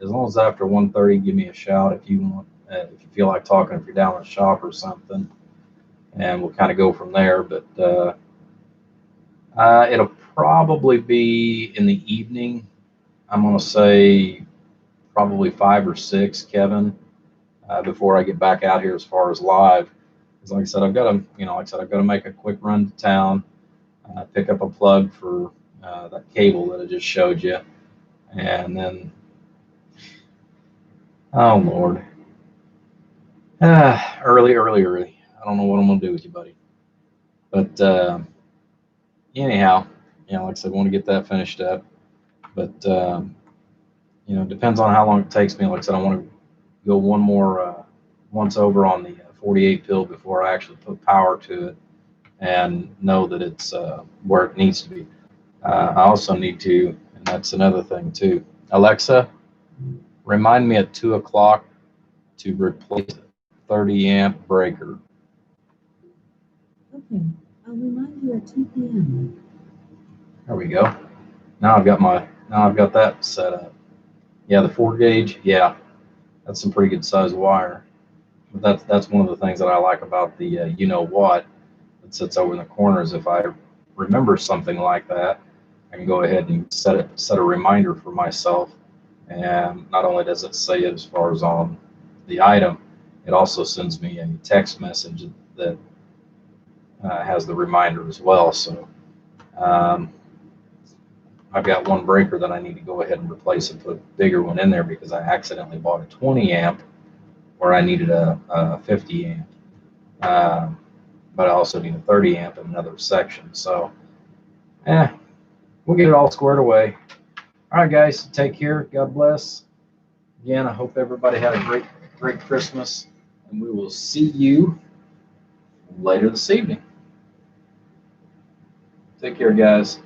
as long as it's after 1:30, give me a shout if you want. If you feel like talking, if you're down at the shop or something, and we'll kind of go from there. But it'll probably be in the evening. I'm gonna say probably 5 or 6, Kevin, before I get back out here as far as live. Because like I said, I've got to make a quick run to town. Pick up a plug for that cable that I just showed you, and then, oh Lord, early. I don't know what I'm gonna do with you, buddy. But anyhow, like I said, I want to get that finished up. But depends on how long it takes me. Like I said, I want to go one more once over on the 48 pill before I actually put power to it and know that it's where it needs to be. I also need to, and that's another thing too. Alexa, remind me at 2 o'clock to replace a 30 amp breaker. Okay, I'll remind you at 2 p.m. There we go. Now I've got that set up. Yeah, the 4 gauge. Yeah, that's some pretty good size wire. But that's one of the things that I like about the you know what that sits over in the corners. If I remember something like that, I can go ahead and set a reminder for myself. And not only does it say it as far as on the item, it also sends me a text message that has the reminder as well. So I've got one breaker that I need to go ahead and replace and put a bigger one in there because I accidentally bought a 20 amp where I needed a 50 amp. But I also need a 30 amp in another section. So, we'll get it all squared away. All right, guys, take care. God bless. Again, I hope everybody had a great Christmas, and we will see you later this evening. Take care, guys.